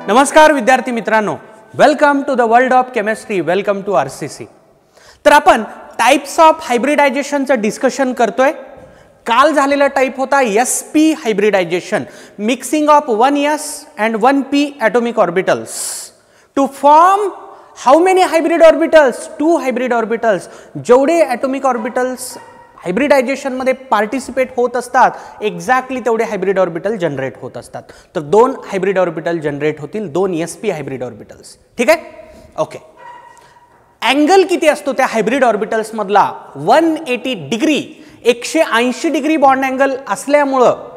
नमस्कार विद्यार्थी मित्रांनो, welcome to the world of chemistry, welcome to RCC. तर आपण टाइप्स ऑफ हायब्रिडायझेशनचं डिस्कशन करतोय। काल झालेला टाइप होता sp hybridisation, mixing of 1s and 1p atomic orbitals to form how many hybrid orbitals? 2 hybrid orbitals। जेवढे atomic orbitals हायब्रिडायझेशन मध्ये participate होत असतात एक्झॅक्टली तेवढे हायब्रिड ऑर्बिटल जनरेट होत असतात। तर 2 हायब्रिड ऑर्बिटल जनरेट होतील, 2 sp हायब्रिड ऑर्बिटल्स। ठीक आहे, ओके। अँगल किती असतो त्या हायब्रिड ऑर्बिटल्स मधला? 180 डिग्री, 180 डिग्री बॉन्ड अँगल असल्यामुळं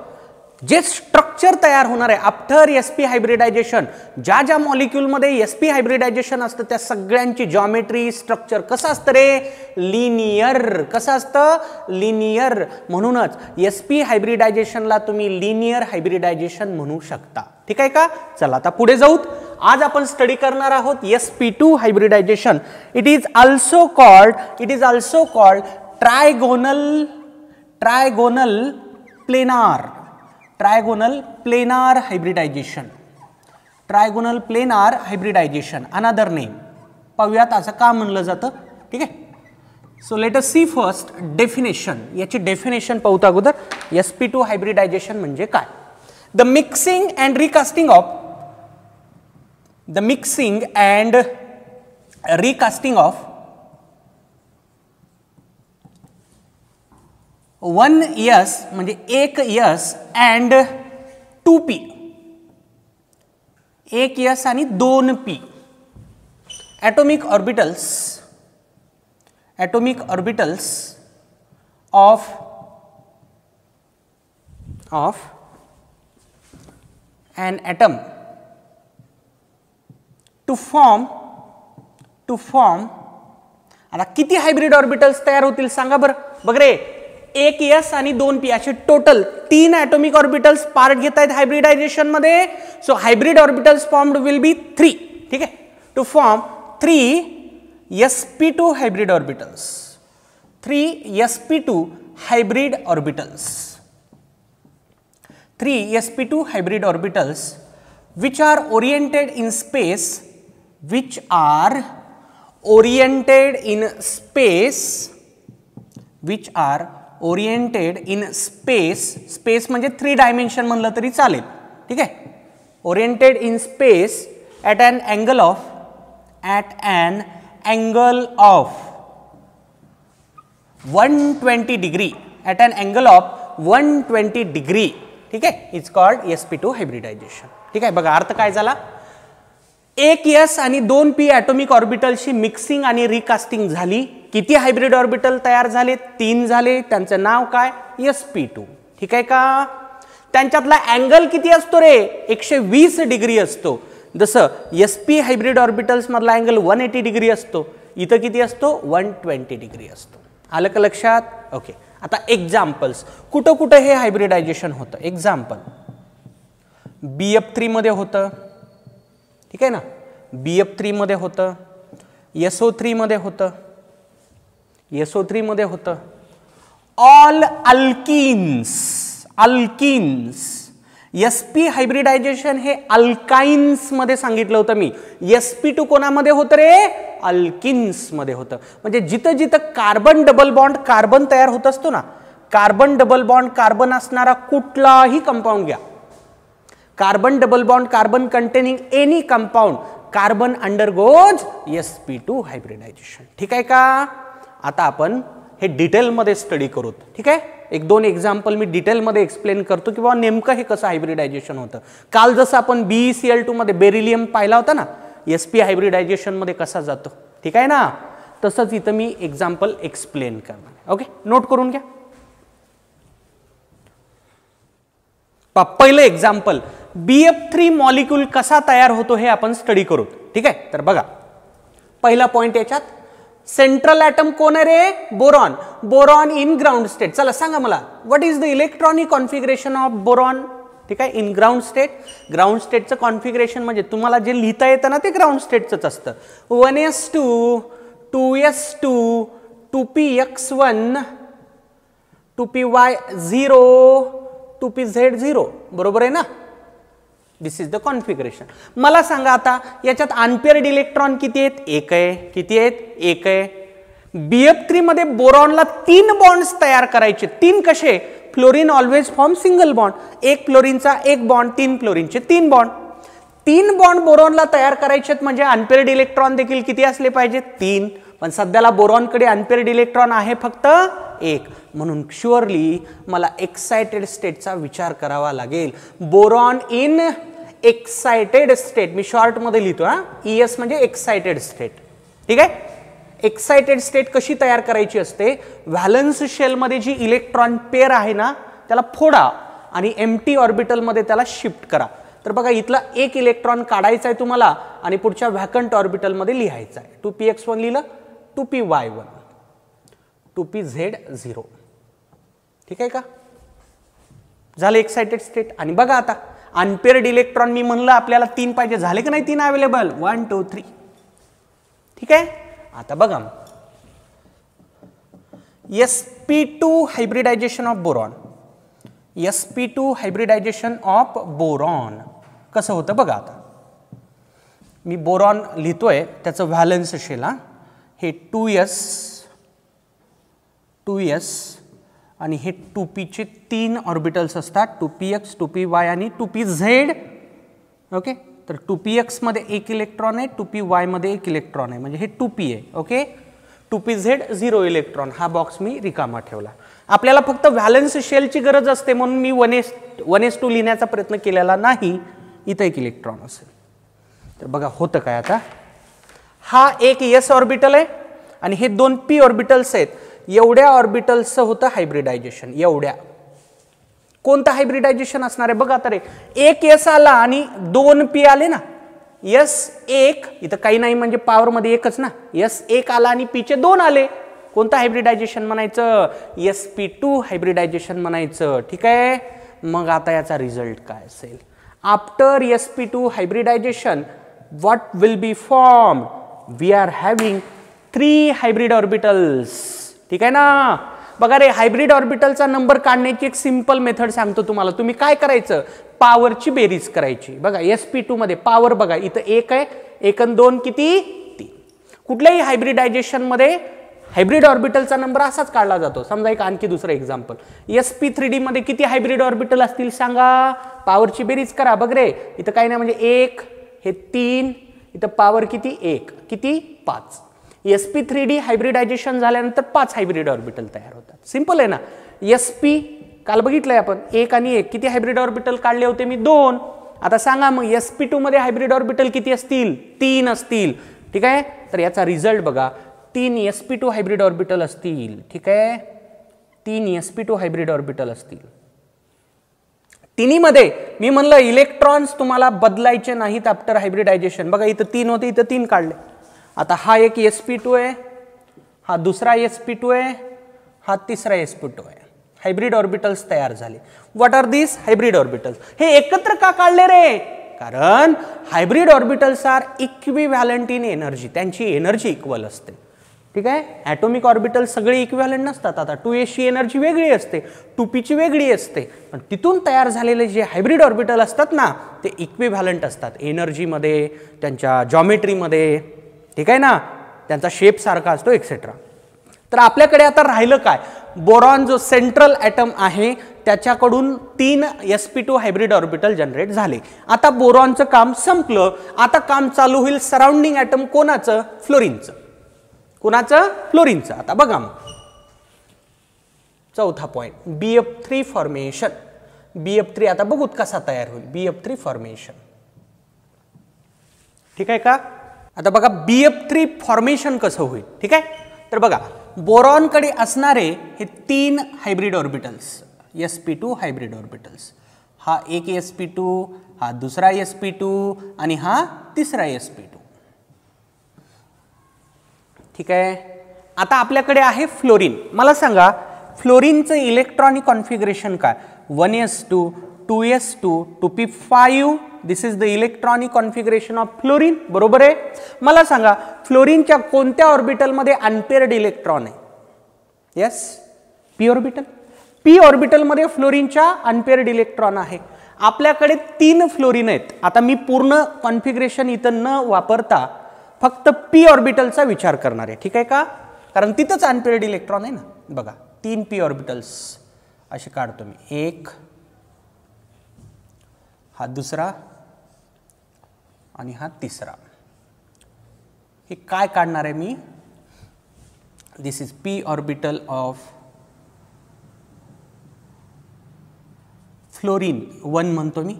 जे स्ट्रक्चर तयार होणार आहे आफ्टर sp हायब्रिडायझेशन, ज्या ज्या मॉलिक्यूल मध्ये sp हायब्रिडायझेशन असतं त्या सगळ्यांची जॉमेट्री स्ट्रक्चर कसं असतं रे? लिनियर। कसं असतं? लिनियर। म्हणूनच sp हायब्रिडायझेशनला तुम्ही लिनियर हायब्रिडायझेशन म्हणू शकता। ठीक आहे का? चला आता पुढे जाऊत। आज आपण स्टडी करणार आहोत sp2 hybridization. It is also called trigonal planar hybridization another name. पाहूयात असं का म्हणलं जातं। ठीक आहे, so let us see first definition. याची डेफिनेशन पाहूत अगोदर। sp2 हायब्रिडायझेशन म्हणजे काय? The mixing and recasting of 1s म्हणजे 1s and 2p, 1s आणि 2p atomic orbitals of an atom to form आता किती हायब्रिड ऑर्बिटल्स तयार होतील सांगा बरं? बघ रे, 1s आणि 2p असे टोटल 3 atomic orbitals पार्ट घेत आहेत हायब्रिडायझेशन मध्ये। So hybrid orbitals formed will be 3। ठीक आहे, to form 3 sp2 hybrid orbitals, 3 sp2 hybrid orbitals, 3 sp2 hybrid orbitals which are oriented in space, space म्हणजे 3 डायमेन्शन म्हणलं तरी चालेल। ठीक आहे, oriented in space at an angle of 120 degree, at an angle of 120 degree. ठीक आहे, it's called sp2 hybridisation. ठीक आहे, बघा अर्थ काय झाला? 1s आणि 2p atomic ऑर्बिटलशी मिक्सिंग आणि रिकास्टिंग झाली। किती हायब्रिड ऑर्बिटल तयार झाले? 3 झाले। त्यांचं नाव काय? sp2। ठीक आहे का? त्यांच्यातला अँगल किती असतो रे? 120 डिग्री असतो। जसं sp हायब्रिड ऑर्बिटल्स मधला अँगल 180 डिग्री असतो, इथं किती असतो? 120 डिग्री असतो। आलं का लक्षात? ओके, आता एक्झाम्पल्स कुठं कुठं हे हायब्रिडायझेशन होतं। एक्झाम्पल BF3 मध्ये होतं। ठीक आहे ना, BF3 मध्ये होतं, SO3 मध्ये होतं, SO3 मध्ये होतं। ऑल अल्किन्स sp हायब्रिडायझेशन हे अल्काइन्स मध्ये सांगितलं होतं मी। sp2 कोणामध्ये होतं रे? अल्किन्स मध्ये होतं। म्हणजे जिथं जिथं कार्बन डबल बॉन्ड कार्बन तयार होत असतो ना, कार्बन डबल बॉन्ड कार्बन असणारा कुठलाही कंपाऊंड घ्या, carbon double bond carbon containing any compound, carbon undergoes sp2 hybridisation. ठीक आहे का? आता आपण हे डिटेल मध्ये स्टडी करूत। ठीक आहे, 1-2 एक्झाम्पल मी डिटेल मध्ये एक्सप्लेन करतो की बाबा नेमकं हे कसं हायब्रिडायझेशन होतं। काल जसं आपण BeCl2 मध्ये बेरिलियम पाहिला होता ना, sp हायब्रिडायझेशन मध्ये कसा जातो। ठीक आहे ना, तसंच इथं मी एक्झाम्पल एक्सप्लेन करणार। ओके, नोट करून घ्या। पहिलं एक्झाम्पल, BF3 मॉलिक्यूल कसा तयार होतो हे आपण स्टडी करू। ठीक आहे, तर बघा पहिला पॉइंट याच्यात, सेंट्रल ॲटम कोण आहे रे? Boron. Boron in ground state. चला सांगा मला, what is the electronic configuration of boron? ठीक आहे, इन ग्राउंड स्टेट। ग्राउंड स्टेटचं कॉन्फिगरेशन म्हणजे तुम्हाला जे लिहिता येतं ना ते ग्राउंड स्टेटचंच असतं। 1s2 2s2 2px1 2py0 2pz0, बरोबर आहे ना? दिस इज द कॉन्फिगरेशन. मला सांगा आता याच्यात अनपेअर्ड इलेक्ट्रॉन किती आहेत? एक आहे. किती आहेत? एक आहे. BF3 मध्ये बोरॉनला 3 बॉन्ड्स तयार करायचे. 3 कसे? Fluorine always form single bond. एक फ्लोरीनचा एक बॉन्ड, 3 फ्लोरीनचे 3 बॉन्ड. 3 बॉन्ड बोरॉनला तयार करायचे म्हणजे अनपेअर्ड इलेक्ट्रॉन देखील किती असले पाहिजे? 3. पण सध्याला बोरॉनकडे अनपेअर्ड इलेक्ट्रॉन आहे फक्त 1. म्हणून शुअरली मला एक्साइटेड स्टेटचा विचार करावा लागेल. Boron in excited state, me short मध्ये लिहितो हा, ES म्हणजे एक्साइटेड स्टेट. ठीक आहे. एक्साइटेड स्टेट कशी तयार करायची असते? व्हॅलन्स शेल मध्ये जी इलेक्ट्रॉन पेअर आहे ना त्याला फोडा आणि एम्प्टी ऑर्बिटल मध्ये त्याला शिफ्ट करा. तर बघा इथला एक इलेक्ट्रॉन काढायचा आहे तुम्हाला आणि पुढच्या व्हॅकंट ऑर्बिटल मध्ये लिहायचा आहे. 2px1 लिहिलं, 2py1, 2pz0. ठीक आहे का? झालं एक्साइटेड स्टेट. आणि बघा आता अनपेअर्ड इलेक्ट्रॉन मी म्हणलं आपल्याला 3 पाहिजे, झाले की नाही 3 अवेलेबल? 1 2 3. ठीक आहे. आता बघा sp2 hybridization of boron. sp2 hybridization of boron कसं होतं बघा. आता मी बोरॉन लिहितोय त्याचं व्हॅलन्स शेल हा, हे 2s आणि हे 2p चे 3 ऑर्बिटल्स असतात, 2px 2py आणि 2pz. ओके. तर 2px मध्ये एक इलेक्ट्रॉन आहे, 2py मध्ये एक इलेक्ट्रॉन आहे, म्हणजे हे 2p आहे. ओके. 2pz 0 electron. हा बॉक्स मी रिकामा ठेवला. आपल्याला फक्त व्हॅलन्स शेलची गरज असते म्हणून मी 1s2 लिहिण्याचा प्रयत्न केलेला नाही. इथं एक इलेक्ट्रॉन असेल. तर बघा होतं काय आता. हा एक s ऑर्बिटल आहे आणि हे 2 p ऑर्बिटल्स आहेत. एवढ्या ऑर्बिटल्सचं होतं हायब्रिडायझेशन. एवढ्या. कोणतं हायब्रिडायझेशन असणार आहे बघा. तर एक s आला आणि 2 p आले ना. s1 इथं काही नाही म्हणजे पॉवर मध्ये एकच ना. s1 आला आणि p चे 2 आले. कोणतं हायब्रिडायझेशन म्हणायचं? sp2 हायब्रिडायझेशन म्हणायचं. ठीक आहे. मग आता याचा रिझल्ट काय असेल? After sp2 hybridisation what will be form? We are having 3 hybrid orbitals. ठीक आहे ना. बघा रे, हायब्रिड ऑर्बिटलचा नंबर काढण्याची एक सिंपल मेथड सांगतो तुम्हाला. तुम्ही काय करायचं? पॉवरची बेरीज करायची. बघा sp2 मध्ये पॉवर बघा इथं 1 आहे, 1 आणि 2 किती? 3. कुठल्याही हायब्रिडायझेशन मध्ये हायब्रिड ऑर्बिटलचा नंबर असाच काढला जातो. समजा एक आणखी दुसरं एक्झाम्पल, sp3d मध्ये किती हायब्रिड ऑर्बिटल असतील सांगा? पॉवरची बेरीज करा. बघ रे, इथं काही नाही म्हणजे 1, हे 3, इथं पॉवर किती? 1, किती? 5. sp3d हायब्रिडायझेशन झाल्यानंतर 5 हायब्रिड ऑर्बिटल तयार होतात. सिंपल आहे ना. sp काल बघितलंय आपण 1 आणि 1 किती हायब्रिड ऑर्बिटल काढले होते मी? 2. आता सांगा मग sp2 मध्ये हायब्रिड ऑर्बिटल किती असतील? 3 असतील. ठीक आहे. तर याचा रिझल्ट बघा, 3 sp2 हायब्रिड ऑर्बिटल असतील. ठीक आहे. 3 sp2 हायब्रिड ऑर्बिटल असतील. तिन्हीमध्ये मी म्हणलं इलेक्ट्रॉन्स तुम्हाला बदलायचे नाहीत आफ्टर हायब्रिडायझेशन. बघा इथं 3 होते, इथं 3 काढले. आता हा एक sp2 आहे, हा दुसरा sp2 आहे, हा तिसरा sp2 आहे. हायब्रिड ऑर्बिटल्स तयार झाले. What are this? Hybrid orbitals. हे एकत्र का काढले रे? कारण hybrid orbitals are equivalent in energy. त्यांची एनर्जी इक्वल असते. ठीक आहे. ॲटॉमिक ऑर्बिटल सगळे इक्विव्हॅलंट नसतात. आता 2s ची एनर्जी वेगळी असते, 2p ची वेगळी असते. पण तिथून तयार झालेले जे हायब्रिड ऑर्बिटल असतात ना ते इक्विव्हॅलंट असतात एनर्जीमध्ये, त्यांच्या जॉमेट्रीमध्ये. ठीक आहे ना. त्यांचा शेप सारखा असतो एक्सेट्रा. तर आपल्याकडे आता राहिलं काय? बोरॉन जो सेंट्रल ॲटम आहे त्याच्याकडून 3 sp2 हायब्रिड ऑर्बिटल जनरेट झाले. आता बोरॉनचं काम संपलं. आता काम चालू होईल सराउंडिंग ॲटम कोणाचं? फ्लोरीनचं. कोणाचं? फ्लोरीनचं. आता बघा मग चौथा पॉइंट, BF3 फॉर्मेशन. BF3 आता बघूत कसा तयार होईल. BF3 formation. ठीक आहे का? आता बघा BF3 फॉर्मेशन कसं होईल. ठीक आहे. तर बघा बोरॉन कडे असणारे हे 3 hybrid orbitals, sp2 hybrid orbitals. हा एक sp2, हा दुसरा sp2 आणि हा तिसरा sp2. ठीक आहे. आता आपल्याकडे आहे फ्लोरीन. मला सांगा फ्लोरीनचं इलेक्ट्रॉनिक कॉन्फिगरेशन काय? 1s2, 2s2, 2p5. This is the electronic configuration of fluorine. बरोबर आहे. मला सांगा फ्लोरीनच्या कोणत्या ऑर्बिटल मध्ये अनपेअर्ड इलेक्ट्रॉन आहे? Yes, p orbital. p orbital मध्ये फ्लोरीनच्या अनपेअर्ड इलेक्ट्रॉन आहे. आपल्याकडे 3 फ्लोरीन आहेत. आता मी पूर्ण कॉन्फिगरेशन इथं न वापरता फक्त पी ऑर्बिटलचा विचार करणार आहे, ठीक आहे का? कारण तिथंच अनपेअर्ड इलेक्ट्रॉन आहे ना. बघा 3 पी ऑर्बिटल्स असे काढतो मी. एक, हा दुसरा आणि हा तिसरा. हे काय काढणार आहे मी? This is p orbital of fluorine 1 म्हणतो मी,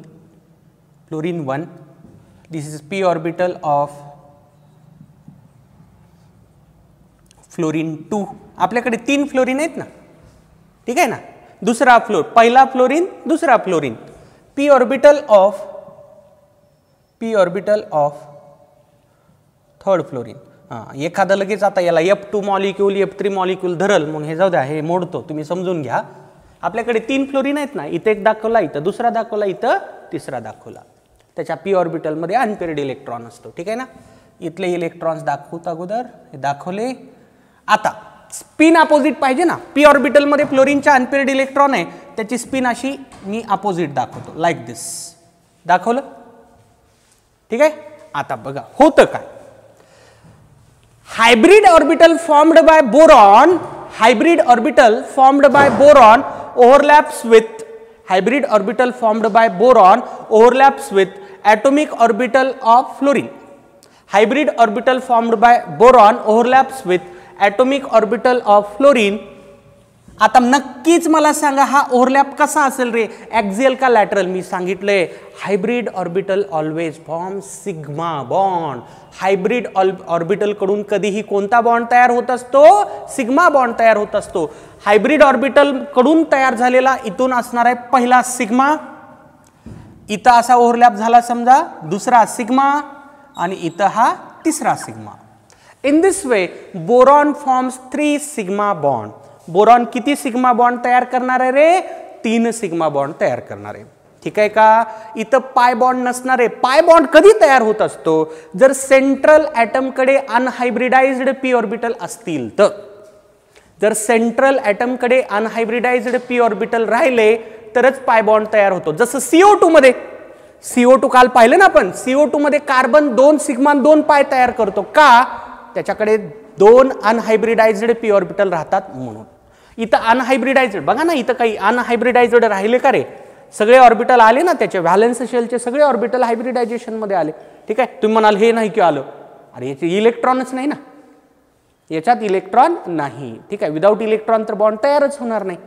fluorine 1. This is p orbital of fluorine 2. आपल्याकडे 3 फ्लोरीन आहेत ना, ठीक आहे ना. दुसरा पहिला फ्लोरीन, दुसरा fluorine. P orbital of third fluorine. एखादं लगेच आता याला F2 मॉलिक्यूल F3 मॉलिक्यूल धरल, मग हे जाऊ द्या, हे मोडतो, तुम्ही समजून घ्या. आपल्याकडे 3 फ्लोरीन आहेत ना, इथे एक दाखवला, इथं दुसरा दाखवला, इथं तिसरा दाखवला. त्याच्या पी ऑर्बिटलमध्ये अनपेअर्ड इलेक्ट्रॉन असतो, ठीक आहे ना. इथले इलेक्ट्रॉन्स दाखवत अगोदर हे दाखवले. आता स्पिन अपोजिट पाहिजे ना. पी ऑर्बिटलमध्ये फ्लोरीनचा अनपेअर्ड इलेक्ट्रॉन आहे, त्याची स्पिन अशी मी अपोजिट दाखवतो, लाईक दिस. दाखवलं, ठीक आहे. आता बघा होतं काय. Hybrid orbital formed by boron, hybrid orbital formed by boron overlaps with hybrid orbital formed by boron overlaps with atomic orbital of fluorine. Hybrid orbital formed by boron overlaps with atomic orbital of fluorine. आता नक्कीच मला सांगा हा overlap कसा असेल रे, axial का lateral? मी सांगितलंय hybrid orbital always form sigma bond. Hybrid orbital कडून कधीही कोणता बॉन्ड तयार होत असतो? सिग्मा बॉन्ड तयार होत असतो. हायब्रिड ऑर्बिटल कडून तयार झालेला इथून असणार आहे पहिला सिग्मा, इथं असा ओव्हरलॅप झाला समजा, दुसरा सिग्मा आणि इथं हा तिसरा sigma. In this way boron forms 3 sigma bond. Boron किती सिग्मा बॉन्ड तयार करणार आहे रे? 3 सिग्मा बॉन्ड तयार करणार आहे, ठीक आहे का. इथं पाय बॉन्ड नसणार आहे. पाय बॉन्ड कधी तयार होत असतो? जर सेंट्रल ॲटम कडे अनहायब्रिडाइज्ड पी ऑर्बिटल असतील तर. जर सेंट्रल ॲटम कडे अनहायब्रिडाइज्ड पी ऑर्बिटल राहिले तरच पाय बॉन्ड तयार होतो. जसं CO2 मध्ये, CO2 काल पाहिलं ना आपण, CO2 मध्ये कार्बन 2 सिग्मा 2 पाय तयार करतो का? त्याच्याकडे 2 अनहायब्रिडाइज्ड पी ऑर्बिटल राहतात म्हणून. इथं अनहायब्रिडाइज्ड बघा ना, इथं काही अनहायब्रिडाइज्ड राहिले का रे? सगळे ऑर्बिटल आले ना, त्याचे व्हॅलेन्स शेलचे सगळे ऑर्बिटल हायब्रिडायझेशन मध्ये आले, ठीक आहे. तुम्ही म्हणाल हे नाही की आलं, अरे याचे इलेक्ट्रॉनच नाही ना, याच्यात इलेक्ट्रॉन नाही, ठीक आहे. विदाऊट इलेक्ट्रॉन तर बॉन्ड तयारच होणार नाही.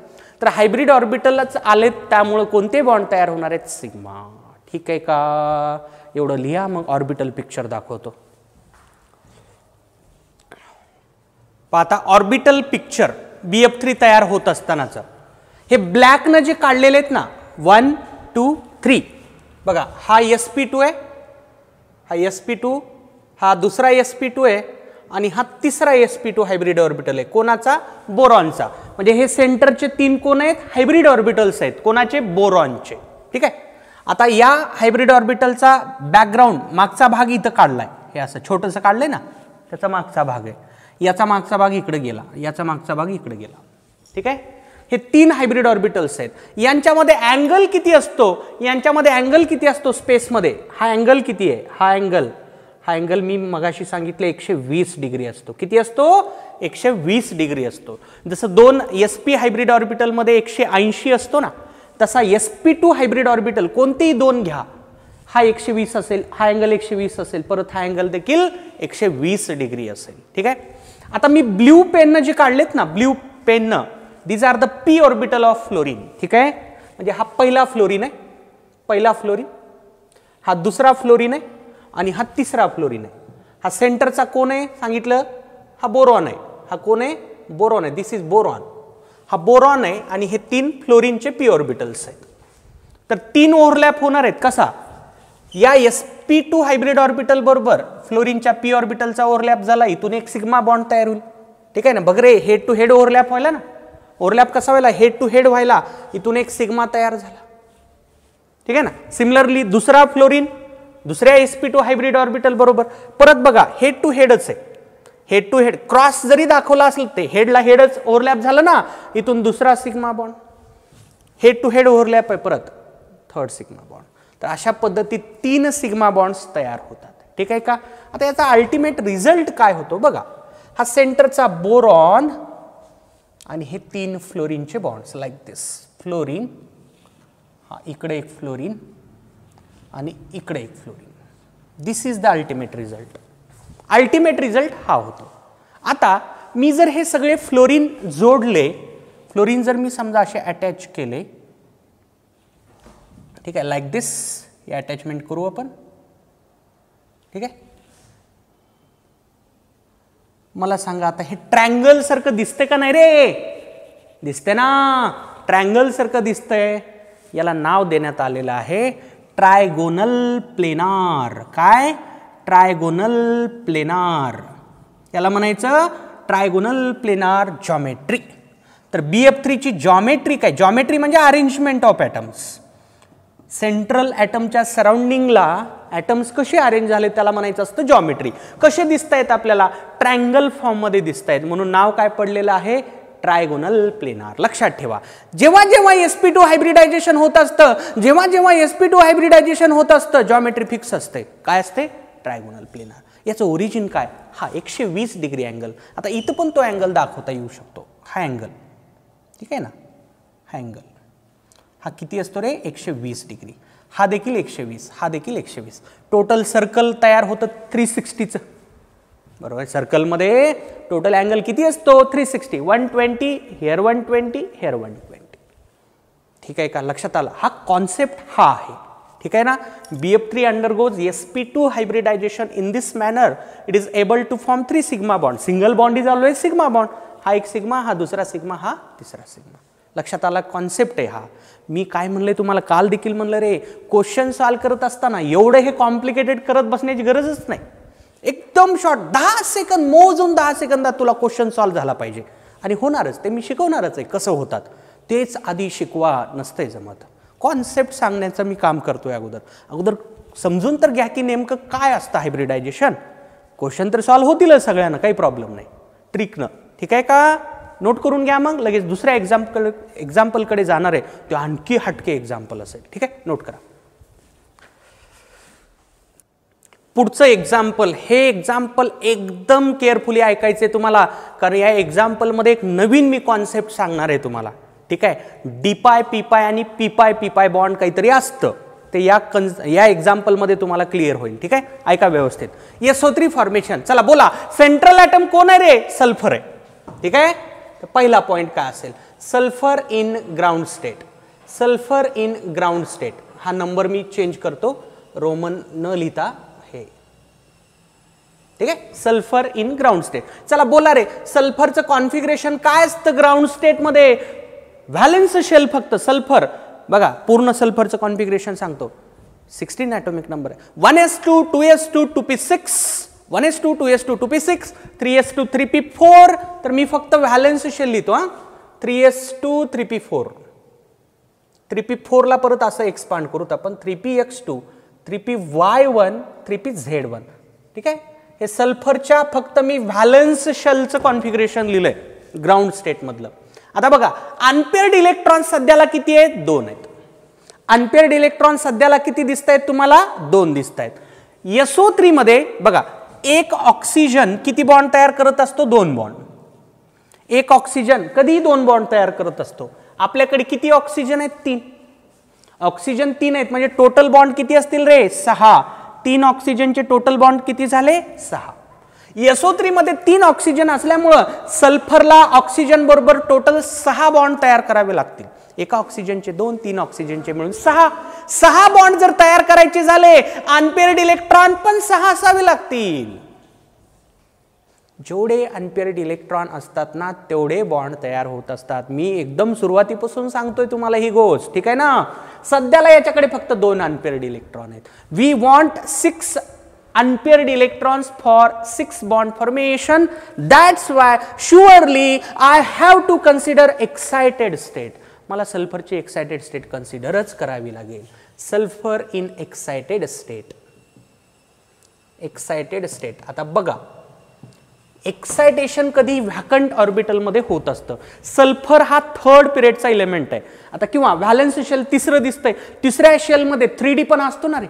तर हायब्रिड ऑर्बिटलच आलेत, त्यामुळे कोणते बॉन्ड तयार होणार आहेत? सिग्मा, ठीक आहे का. एवढं लिहा, मग ऑर्बिटल पिक्चर दाखवतो. आता ऑर्बिटल पिक्चर BF3 तयार होत असतानाचं हे ब्लॅकनं जे काढलेले आहेत ना, 1 2 3 बघा, हा sp2 आहे, हा sp2, हा दुसरा sp2 आहे आणि हा तिसरा sp2 हायब्रिड ऑर्बिटल आहे. कोणाचा? बोरॉनचा. म्हणजे हे सेंटरचे 3 कोण आहेत? हायब्रिड ऑर्बिटल्स आहेत. कोणाचे? बोरॉनचे, ठीक आहे. आता या हायब्रिड ऑर्बिटलचा बॅकग्राऊंड मागचा भाग इथं काढलाय, हे असं छोटंसं काढलंय ना, त्याचा मागचा भाग आहे. याचा मागचा भाग इकडे गेला, याचा मागचा भाग इकडे गेला, ठीक आहे. हे 3 हायब्रिड ऑर्बिटल्स आहेत. यांच्यामध्ये अँगल किती असतो? यांच्यामध्ये अँगल किती असतो स्पेसमध्ये? हा अँगल किती आहे? हा अँगल मी मगाशी सांगितलं 120 डिग्री असतो. किती असतो? 120 डिग्री असतो. जसं 2 sp हायब्रिड ऑर्बिटल मध्ये 180 असतो ना, तसा sp2 हायब्रिड ऑर्बिटल कोणतेही 2 घ्या, हा 120 असेल, हा अँगल 120 असेल, परत हा अँगल देखील 120 डिग्री असेल, ठीक आहे. आता मी ब्ल्यू पेननं जे काढलेत ना, ब्ल्यू पेननं, these are the p orbital of fluorine, ठीक आहे. म्हणजे हा पहिला फ्लोरीन आहे, पहिला फ्लोरीन, हा दुसरा फ्लोरीन आहे आणि हा तिसरा फ्लोरीन आहे. हा सेंटरचा कोण आहे सांगितलं? हा बोरॉन आहे. हा कोण आहे? बोरॉन आहे. दिस इज बोरॉन. हा बोरॉन आहे आणि हे 3 फ्लोरीनचे पी ऑर्बिटल्स आहेत. तर 3 ओव्हरलॅप होणार आहेत. कसा? या sp2 हायब्रिड ऑर्बिटल बरोबर फ्लोरीनच्या पी ऑर्बिटलचा ओव्हरलॅप झाला, इथून एक सिग्मा बॉन्ड तयार होईल, ठीक आहे ना. बघ रे, हेड टू हेड ओव्हरलॅप व्हायला ना. ओव्हरलॅप कसा व्हायला? हेड टू हेड व्हायला, इथून एक सिग्मा तयार झाला, ठीक आहे ना. सिमिलरली दुसरा फ्लोरीन दुसऱ्या sp2 हायब्रिड ऑर्बिटल बरोबर परत बघा हेड टू हेडच आहे. हेड टू हेड क्रॉस जरी दाखवला असेल ते हेडला हेडच ओव्हरलॅप झालं ना, इथून दुसरा sigma bond head to head overlap आहे परत, थर्ड सिग्मा बॉन्ड. तर अशा पद्धतीत 3 सिग्मा बॉन्ड्स तयार होतात. ठीक आहे का. आता याचा अल्टिमेट रिझल्ट काय होतो बघा. हा सेंटरचा बोरॉन आणि हे 3 फ्लोरीनचे बॉन्ड्स लाईक दिस. फ्लोरीन, हा इकडे एक फ्लोरीन आणि इकडे एक fluorine. This is the ultimate result. Ultimate result हा होतो. आता मी जर हे सगळे फ्लोरीन जोडले, फ्लोरीन जर मी समजा असे अटॅच केले, ठीक आहे, लाईक दिस, हे अटॅचमेंट करू आपण. ठीक आहे. मला सांगा आता हे ट्रायंगल सारखं दिसतंय का नाही रे. दिसते ना, ट्रायंगल सारखं दिसतंय. याला नाव देण्यात आलेलं आहे ट्रायगोनल प्लेनार. काय? Trigonal planar. याला म्हणायचं ट्रायगोनल प्लेनार जॉमेट्री. तर BF3 ची जॉमेट्री काय? जॉमेट्री म्हणजे अरेंजमेंट ऑफ ॲटम्स. सेंट्रल ॲटमच्या सराउंडिंगला ॲटम्स कसे अरेंज झाले त्याला म्हणायचं असतं जॉमेट्री. कसे दिसत आहेत आपल्याला? ट्रायंगल फॉर्ममध्ये दिसत आहेत, म्हणून नाव काय पडलेलं आहे? Trigonal planar. लक्षात ठेवा, जेव्हा जेव्हा sp2 हायब्रिडायझेशन होत असतं, जेव्हा जेव्हा sp2 हायब्रिडायझेशन होत असतं, जॉमेट्री फिक्स असते. काय असते? Trigonal planar. याचं ओरिजिन काय? हा 120 डिग्री अँगल. आता इथं पण तो अँगल दाखवता येऊ शकतो. हा अँगल, ठीक आहे ना, हा अँगल हा किती असतो रे? 120 डिग्री. हा देखील 120, हा देखील 120. टोटल सर्कल तयार होतं 360चं. बरोबर. सर्कलमध्ये टोटल अँगल किती असतो? 360. 120 हेअर, 120 हेअर, 120. ठीक आहे का. लक्षात आलं. हा कॉन्सेप्ट हा आहे. ठीक आहे ना. BF3 undergoes sp2 hybridisation in this manner. It is able to form 3 sigma bond. Single bond is always sigma bond. हा एक सिग्मा, हा दुसरा सिग्मा, हा तिसरा सिग्मा. लक्षात आला. कॉन्सेप्ट आहे हा. मी काय म्हणलंय तुम्हाला काल देखील म्हणलं रे, क्वेश्चन सॉल्व करत असताना एवढं हे कॉम्प्लिकेटेड करत बसण्याची गरजच नाही. एकदम शॉर्ट 10 सेकंद मोजून 10 सेकंदात तुला क्वेश्चन सॉल्व झाला पाहिजे. आणि होणारच, ते मी शिकवणारच आहे कसं होतात. तेच आधी शिकवा, नसतंय जमत. कॉन्सेप्ट सांगण्याचं मी काम करतोय. अगोदर समजून तर घ्या की नेमकं काय असतं हायब्रिडायझेशन. क्वेश्चन तर सॉल्व होतीलच सगळ्यांना, काही प्रॉब्लेम नाही, ट्रिकनं. ठीक आहे का. नोट करून घ्या. मग लगेच दुसऱ्या एक्झाम्पलकडे जाणार आहे, तो आणखी हटके एक्झाम्पल असेल. ठीक आहे, नोट करा. पुढचं एक्झाम्पल, हे एक्झाम्पल एकदम केअरफुली ऐकायचे तुम्हाला, कारण या एक्झाम्पलमध्ये एक नवीन मी कॉन्सेप्ट सांगणार आहे तुम्हाला. ठीक आहे. डीपाय पीपाय आणि पीपाय पीपाय बॉन्ड काहीतरी असतं, ते या एक्झाम्पलमध्ये तुम्हाला क्लिअर होईल. ठीक आहे, ऐका व्यवस्थित. SO3 formation. चला बोला, सेंट्रल ॲटम कोण आहे रे? सल्फर आहे. ठीक आहे. तर पहिला पॉइंट काय असेल? Sulphur in ground state. Sulphur in ground state. हा नंबर मी चेंज करतो, रोमन न लिहिता हे. ठीक आहे. Sulphur in ground state. चला बोला रे, सल्फरचं कॉन्फिगरेशन काय असतं ग्राउंड स्टेटमध्ये? व्हॅलेन्स शेल फक्त. सल्फर बघा, पूर्ण सल्फरचं कॉन्फिगरेशन सांगतो. 16 ॲटॉमिक नंबर आहे. 1s2 2s2 2p6, 1s2 2s2 2p6, 3s2 3p4. तर मी फक्त व्हॅलेन्स शेल लिहितो. 3s2 3p4. 3p4 ला परत असं एक्सपांड करूत आपण, 3px2 3py1 3pz1. ठीक आहे. हे सल्फरच्या फक्त मी व्हॅलेन्स शेलचं कॉन्फिगरेशन लिहिलंय ग्राउंड स्टेट मधलं. आता बघा, अनपेअर्ड इलेक्ट्रॉन सध्याला किती आहेत? 2 आहेत. अनपेअर्ड इलेक्ट्रॉन सध्याला किती दिसत आहेत तुम्हाला? 2 दिसत आहेत. SO3 मध्ये बघा, एक ऑक्सिजन किती बॉन्ड तयार करत असतो? 2 बॉन्ड. एक ऑक्सिजन कधी 2 बॉन्ड तयार करत असतो? आपल्याकडे किती ऑक्सिजन आहेत? 3. ऑक्सिजन 3 आहेत, म्हणजे टोटल बॉन्ड किती असतील रे? 6. 3 ऑक्सिजनचे टोटल बॉन्ड किती झाले? 6. SO3 मध्ये 3 ऑक्सिजन असल्यामुळं सल्फरला ऑक्सिजन बरोबर टोटल 6 बॉन्ड तयार करावे लागतील. एका ऑक्सिजनचे 2, 3 ऑक्सिजनचे मिळून 6 बॉन्ड जर तयार करायचे झाले, अनपेअर्ड इलेक्ट्रॉन पण 6 असावे लागतील. जेवढे अनपेअर्ड इलेक्ट्रॉन असतात ना, तेवढे बॉन्ड तयार होत असतात. मी एकदम सुरुवातीपासून सांगतोय तुम्हाला ही गोष्ट. ठीक आहे ना. सध्याला याच्याकडे फक्त 2 अनपेअर्ड इलेक्ट्रॉन आहेत. We want 6 unpaired electrons for 6 bond formation. That's why surely I have to consider excited state. मला सल्फरची एक्साइटेड स्टेट कन्सिडरच करावी लागेल. Sulphur in excited state. Excited state. आता बघा, एक्सायटेशन कधी व्हॅकंट ऑर्बिटलमध्ये होत असतं. सल्फर हा थर्ड पिरियडचा इलेमेंट आहे. आता किंवा व्हॅलेन्स शेल तिसरं दिसतंय, तिसऱ्या शेलमध्ये 3D पण असतो ना रे.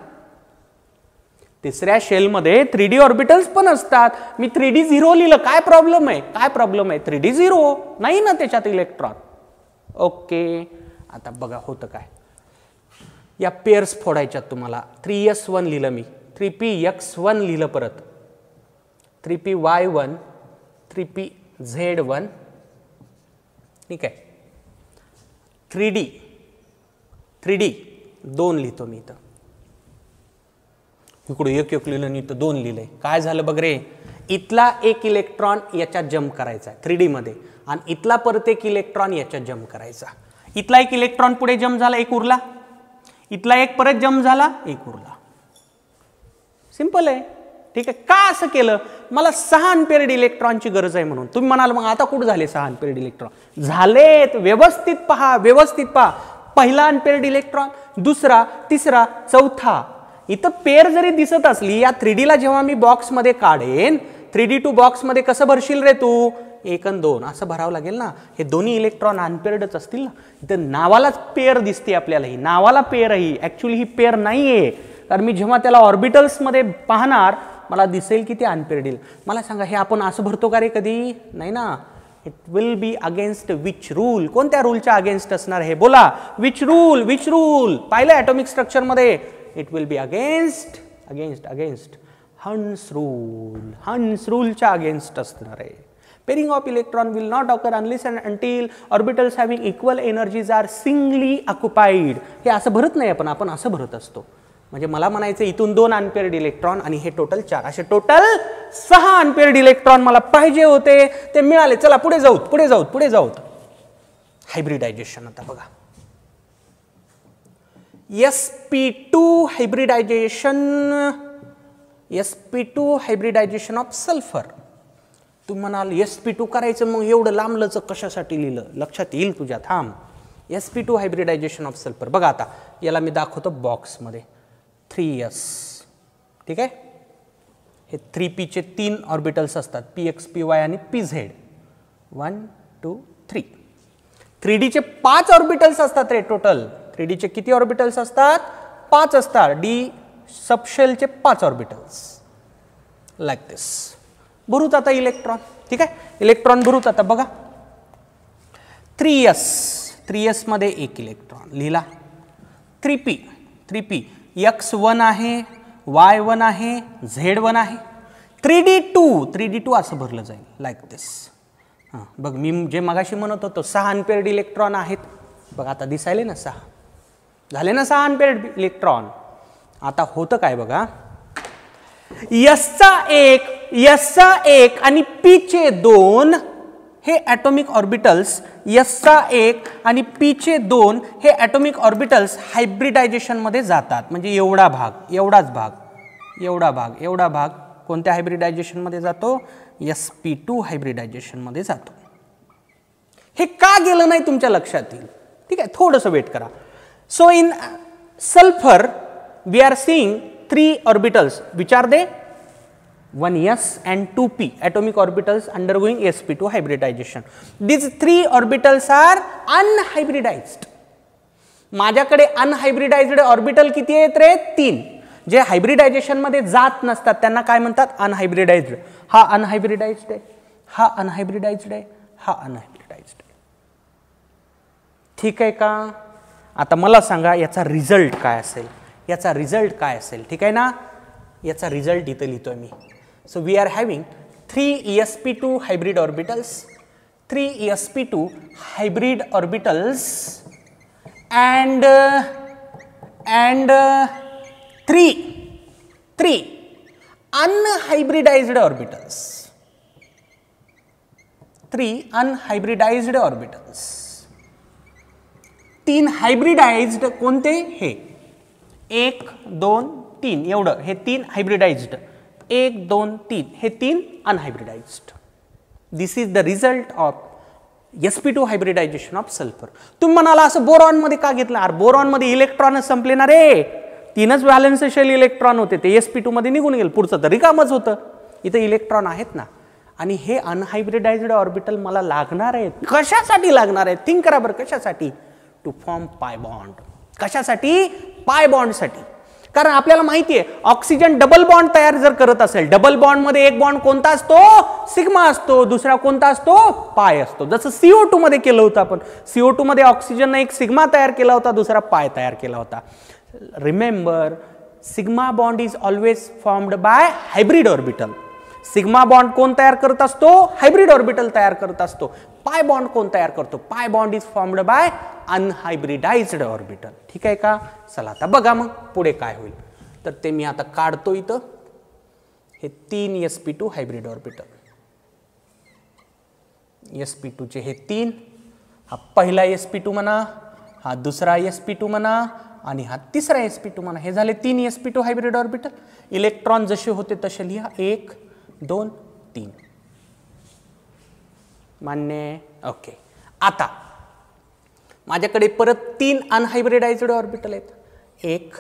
तिसऱ्या शेलमध्ये 3D ऑर्बिटल्स पण असतात. मी 3D 0 लिहिलं, काय प्रॉब्लेम आहे? काय प्रॉब्लेम आहे? 3D 0 नाही ना त्याच्यात इलेक्ट्रॉन. ओके, आता बघा होतं काय. या पेअर्स फोडायच्यात तुम्हाला. 3s1 लिहिलं मी, 3px1 लिहिलं, परत 3py1, 3pz1. ठीक आहे. 3D 2 लिहितो मी इथं. इकडे एक लिहिलं नाही तर 2 लिहिलंय. काय झालं बघ रे, इथला एक इलेक्ट्रॉन याच्यात जम्प करायचा 3D मध्ये, आणि इथला परत एक इलेक्ट्रॉन याच्यात जम्प करायचा. इथला एक इलेक्ट्रॉन पुढे जम्प झाला, एक उरला. इथला एक परत जम्प झाला, एक उरला. सिंपल आहे. ठीक आहे. का असं केलं? मला 6 अनपेअर्ड इलेक्ट्रॉनची गरज आहे म्हणून. तुम्ही म्हणाल मग आता कुठे झाले 6 अनपेअर्ड इलेक्ट्रॉन? झालेत. व्यवस्थित पहा, व्यवस्थित पहा. पहिला अनपेअर्ड इलेक्ट्रॉन, दुसरा, तिसरा, चौथा. इथं पेअर जरी दिसत असली, या 3D ला जेव्हा मी बॉक्समध्ये काढेन, 3D2 बॉक्समध्ये कसं भरशील रे तू? 1 आणि 2 असं भरावं लागेल ना. हे दोन्ही इलेक्ट्रॉन अनपेअर्डच असतील ना. इथं नावालाच पेअर दिसते आपल्याला, ही नावाला पेअर आहे. ऍक्च्युअली ही पेअर नाहीये, कारण मी जेव्हा त्याला ऑर्बिटल्समध्ये पाहणार मला दिसेल की ते अनपेअर्ड येईल. मला सांगा, हे आपण असं भरतो का रे कधी? नाही ना. It will be against which rule? कोणत्या रूलच्या अगेन्स्ट असणार हे? बोला. Which rule? Which rule? पाहिलं ॲटॉमिक स्ट्रक्चरमध्ये? It will be against Hund's rule. Hund's रूलच्या अगेन्स्ट असणार आहे. Pairing of electron will not occur unless and until orbitals having equal energies are singly occupied. हे असं भरत नाही आपण असं भरत असतो. म्हणजे मला म्हणायचं इथून 2 अनपेअर्ड इलेक्ट्रॉन आणि हे टोटल 4, असे टोटल 6 अनपेअर्ड इलेक्ट्रॉन मला पाहिजे होते, ते मिळाले. चला पुढे जाऊत. हायब्रिडायझेशन. आता बघा, sp2 हायब्रिडायझेशन ऑफ सल्फर. तुम्ही म्हणाल sp2 करायचं, मग एवढं लांबलंच कशासाठी लिहिलं? लक्षात येईल तुझ्या, थांब. sp2 hybridization of sulphur. बघा आता याला मी दाखवतो बॉक्समध्ये. 3s. ठीक आहे. हे 3p चे 3 ऑर्बिटल्स असतात, px, py आणि pz. 1 2 3. 3d चे 5 ऑर्बिटल्स असतात रे टोटल. 3d चे किती ऑर्बिटल्स असतात? 5 असतात. d सबशेलचे 5 orbitals. लाईक दिस. भरूत आता इलेक्ट्रॉन. ठीक आहे. इलेक्ट्रॉन भरूत आता. बघा 3s मध्ये 1 इलेक्ट्रॉन लिहिला. 3p x1 आहे, y1 आहे, z1 आहे. 3d2 असं भरलं जाईल. लाईक दिस. हां बघ, मी जे मगाशी म्हणत होतो 6 अनपेअर्ड इलेक्ट्रॉन आहेत. बघ आता दिसायले ना 6 झाले ना 6 अनपेअर्ड इलेक्ट्रॉन. आता होतं काय बघा, यसचा एक आणि p चे 2 हे ॲटॉमिक ऑर्बिटल्स, यसचा 1 आणि p चे 2 हे ॲटॉमिक ऑर्बिटल्स हायब्रिडायझेशनमध्ये जातात. म्हणजे एवढा भाग कोणत्या हायब्रिडायझेशनमध्ये जातो? sp2 हायब्रिडायझेशनमध्ये जातो. हे का गेलं नाही तुमच्या लक्षात येईल. ठीक आहे, थोडंसं वेट करा. So in sulphur we are seeing 3 orbitals which are they? 1s and 2p atomic orbitals undergoing sp2 hybridization. These 3 orbitals are unhybridized. माझ्याकडे अनहायब्रिडाइज्ड ऑर्बिटल किती आहेत रे? 3. जे हायब्रिडायझेशन मध्ये जात नसतात त्यांना काय म्हणतात? अनहायब्रिडाइज्ड. हा अनहायब्रिडाइज्ड आहे, हा अनहायब्रिडाइज्ड आहे, हा अनहायब्रिडाइज्ड आहे. ठीक आहे का? आता मला सांगा याचा रिझल्ट काय असेल? ठीक आहे ना? याचा रिझल्ट इथे लिहितोय मी. So we are having 3 sp2 hybrid orbitals, 3 sp2 hybrid orbitals and 3 unhybridized orbitals. 3 unhybridized orbitals. 3 hybridized कोणते? हे 1 2 3 एवढं, हे 3 हायब्रिडाइज्ड. 1 2 3 हे 3 unhybridized. This is the result of sp2 hybridization of sulphur. तुम्ही म्हणाला असं बोरॉन मध्ये का घेतलं? अरे बोरॉन मध्ये इलेक्ट्रॉनच संपले ना रे. 3च व्हॅलेन्स शेल इलेक्ट्रॉन होते, ते sp2 मध्ये निघून गेले, पुढचं तर रिकामच होतं. इथं इलेक्ट्रॉन आहेत ना. आणि हे अनहायब्रिडाइज्ड ऑर्बिटल मला लागणार आहेत. कशासाठी लागणार आहेत? थिंक करा बरं, कशासाठी? To form pi bond. कशासाठी? पाय बॉन्डसाठी. कारण आपल्याला माहिती आहे ऑक्सिजन डबल बॉन्ड तयार जर करत असेल, डबल बॉन्ड मध्ये एक बॉन्ड कोणता असतो? सिग्मा असतो, दुसरा कोणता असतो? पाय असतो. जसं CO2 मध्ये केलं होतं आपण. CO2 मध्ये ऑक्सिजनने एक सिग्मा तयार केला होता, दुसरा पाय तयार केला होता. Remember, sigma bond is always formed by hybrid orbital. Sigma bond कोण तयार करत असतो? हायब्रिड ऑर्बिटल तयार करत असतो. पाय बॉन्ड कोण तयार करतो? Pi bond is formed by unhybridized orbital. ठीक आहे का? चला आता बघा मग पुढे काय होईल. तर ते मी आता काढतो इथं. हे 3 sp2 हायब्रिड ऑर्बिटल. sp2 चे हे 3, हा पहिला sp2 म्हणा, हा दुसरा sp2 म्हणा आणि हा तिसरा sp2 म्हणा. हे झाले 3 sp2 हायब्रिड ऑर्बिटल. इलेक्ट्रॉन जसे होते तसे लिहा. 1 2 3. मान्य? ओके. आता माझ्याकडे परत 3 अनहायब्रिडाइज्ड ऑर्बिटल आहेत. 1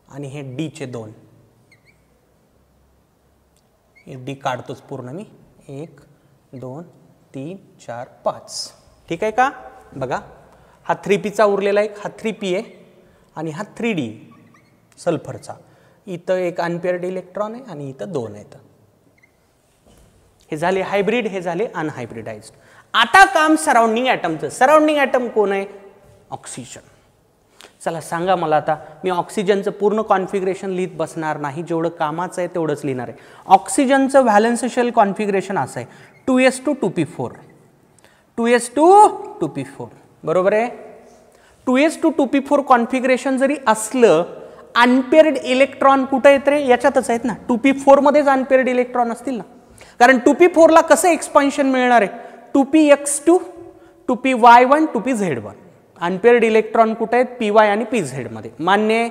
आणि हे D चे 2. हे D काढतोच पूर्ण मी. 1 2 3 4 5. ठीक आहे का? बघा, हा 3p चा उरलेला एक, हा 3p आहे आणि हा 3d सल्फरचा. इथं एक अनपेअर्ड इलेक्ट्रॉन आहे आणि इथं 2 आहेत. हे झाले हायब्रिड, हे झाले अनहायब्रिडाइज्ड. आता काम सराउंडिंग ॲटमचं. सराउंडिंग ॲटम कोण आहे? ऑक्सिजन. चला सांगा मला आता. मी ऑक्सिजनचं पूर्ण कॉन्फिगरेशन लिहित बसणार नाही, जेवढं कामाचं आहे तेवढंच लिहिणार आहे. ऑक्सिजनचं व्हॅलेन्स शेल कॉन्फिगरेशन असं आहे 2s2 2p4. बरोबर आहे? 2s2 कॉन्फिगरेशन जरी असलं, अनपेअर्ड इलेक्ट्रॉन कुठं येत रे? याच्यातच आहेत ना. 2p4 मध्येच अनपेअर्ड इलेक्ट्रॉन असतील ना. कारण 2p4 ला कसं एक्सपान्शन मिळणार आहे? 2px2 2py1 2pz1. Unpaired electron कुठे आहेत? py आणि pz मध्ये. मान्य?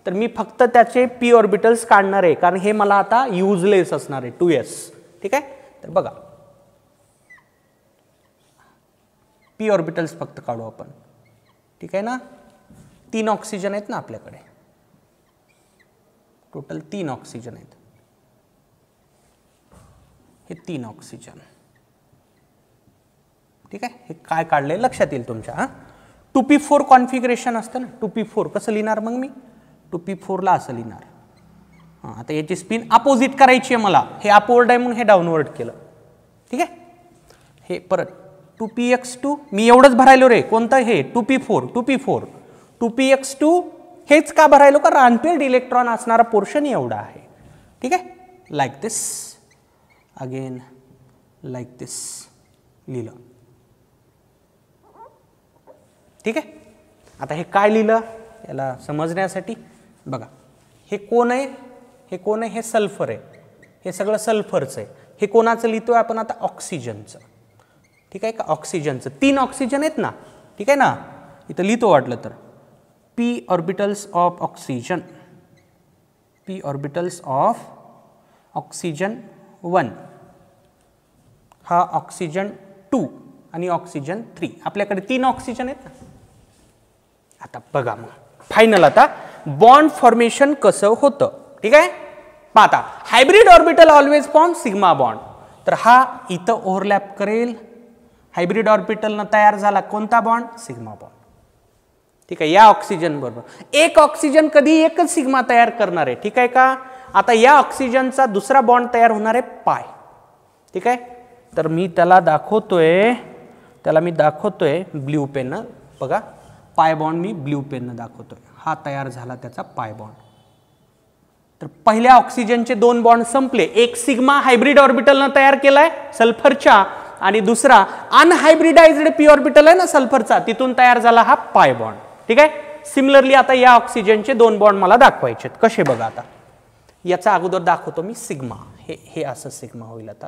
तर मी फक्त त्याचे p ऑर्बिटल्स काढणार आहे, कारण हे मला आता युजलेस असणार आहे 2s. ठीक आहे? तर बघा, p ऑर्बिटल्स फक्त काढू आपण. ठीक आहे ना? 3 ऑक्सिजन आहेत ना आपल्याकडे. टोटल 3 ऑक्सिजन आहेत. हे 3 ऑक्सिजन. ठीक आहे? हे काय काढले लक्षात येईल तुमच्या. हा 2p4 कॉन्फिगरेशन असतं ना. 2p4 कसं लिहिणार मग मी? 2p4 ला असं लिहिणार. हां, आता याची स्पिन अपोजिट करायची आहे मला. हे अपवर्ड आहे म्हणून हे डाऊनवर्ड केलं. ठीक आहे? हे परत 2px2 मी एवढंच भरायलो रे. कोणतं? हे 2p4 2px2 हेच का भरायलो? कारण अनपेअर्ड इलेक्ट्रॉन असणारा पोर्शन एवढा आहे. ठीक आहे? लाईक दिस, अगेन लाईक दिस लिहिलं. ठीक आहे? आता हे काय लिहिलं याला समजण्यासाठी बघा, हे कोण आहे? हे कोण आहे? हे सल्फर आहे. हे सगळं सल्फरचं आहे. हे कोणाचं लिहितोय आपण आता? ऑक्सिजनचं. ठीक आहे का? ऑक्सिजनचं 3 ऑक्सिजन आहेत ना. ठीक आहे ना? इथं लिहितो वाटलं तर p orbitals of oxygen, p orbitals of oxygen 1, हा ऑक्सिजन 2 आणि ऑक्सिजन 3. आपल्याकडे 3 ऑक्सिजन आहेत ना. आता बघा मग फायनल आता बॉन्ड फॉर्मेशन कसं होतं. ठीक आहे? पाहता, hybrid orbital always form sigma bond. तर हा इथं ओव्हरलॅप करेल. हायब्रिड ऑर्बिटलनं तयार झाला कोणता बॉन्ड? Sigma bond. ठीक आहे? या ऑक्सिजन बरोबर एक ऑक्सिजन कधी एकच सिग्मा तयार करणार आहे. ठीक आहे का? आता या ऑक्सिजनचा दुसरा बॉन्ड तयार होणार आहे पाय. ठीक आहे? तर मी त्याला दाखवतोय, ब्ल्यू पेननं. बघा, पाय बॉन्ड मी ब्ल्यू पेननं दाखवतोय. हा तयार झाला त्याचा पाय बॉन्ड. तर पहिल्या ऑक्सिजनचे 2 बॉन्ड संपले. एक सिग्मा हायब्रिड ऑर्बिटलनं तयार केलाय सल्फरच्या आणि दुसरा अनहायब्रिडाइज्ड p ऑर्बिटल आहे ना सल्फरचा, तिथून तयार झाला हा पाय बॉन्ड. ठीक आहे? सिमिलरली आता या ऑक्सिजनचे 2 बॉन्ड मला दाखवायचे. कसे बघा, आता याचा अगोदर दाखवतो मी सिग्मा. हे असं सिग्मा होईल आता.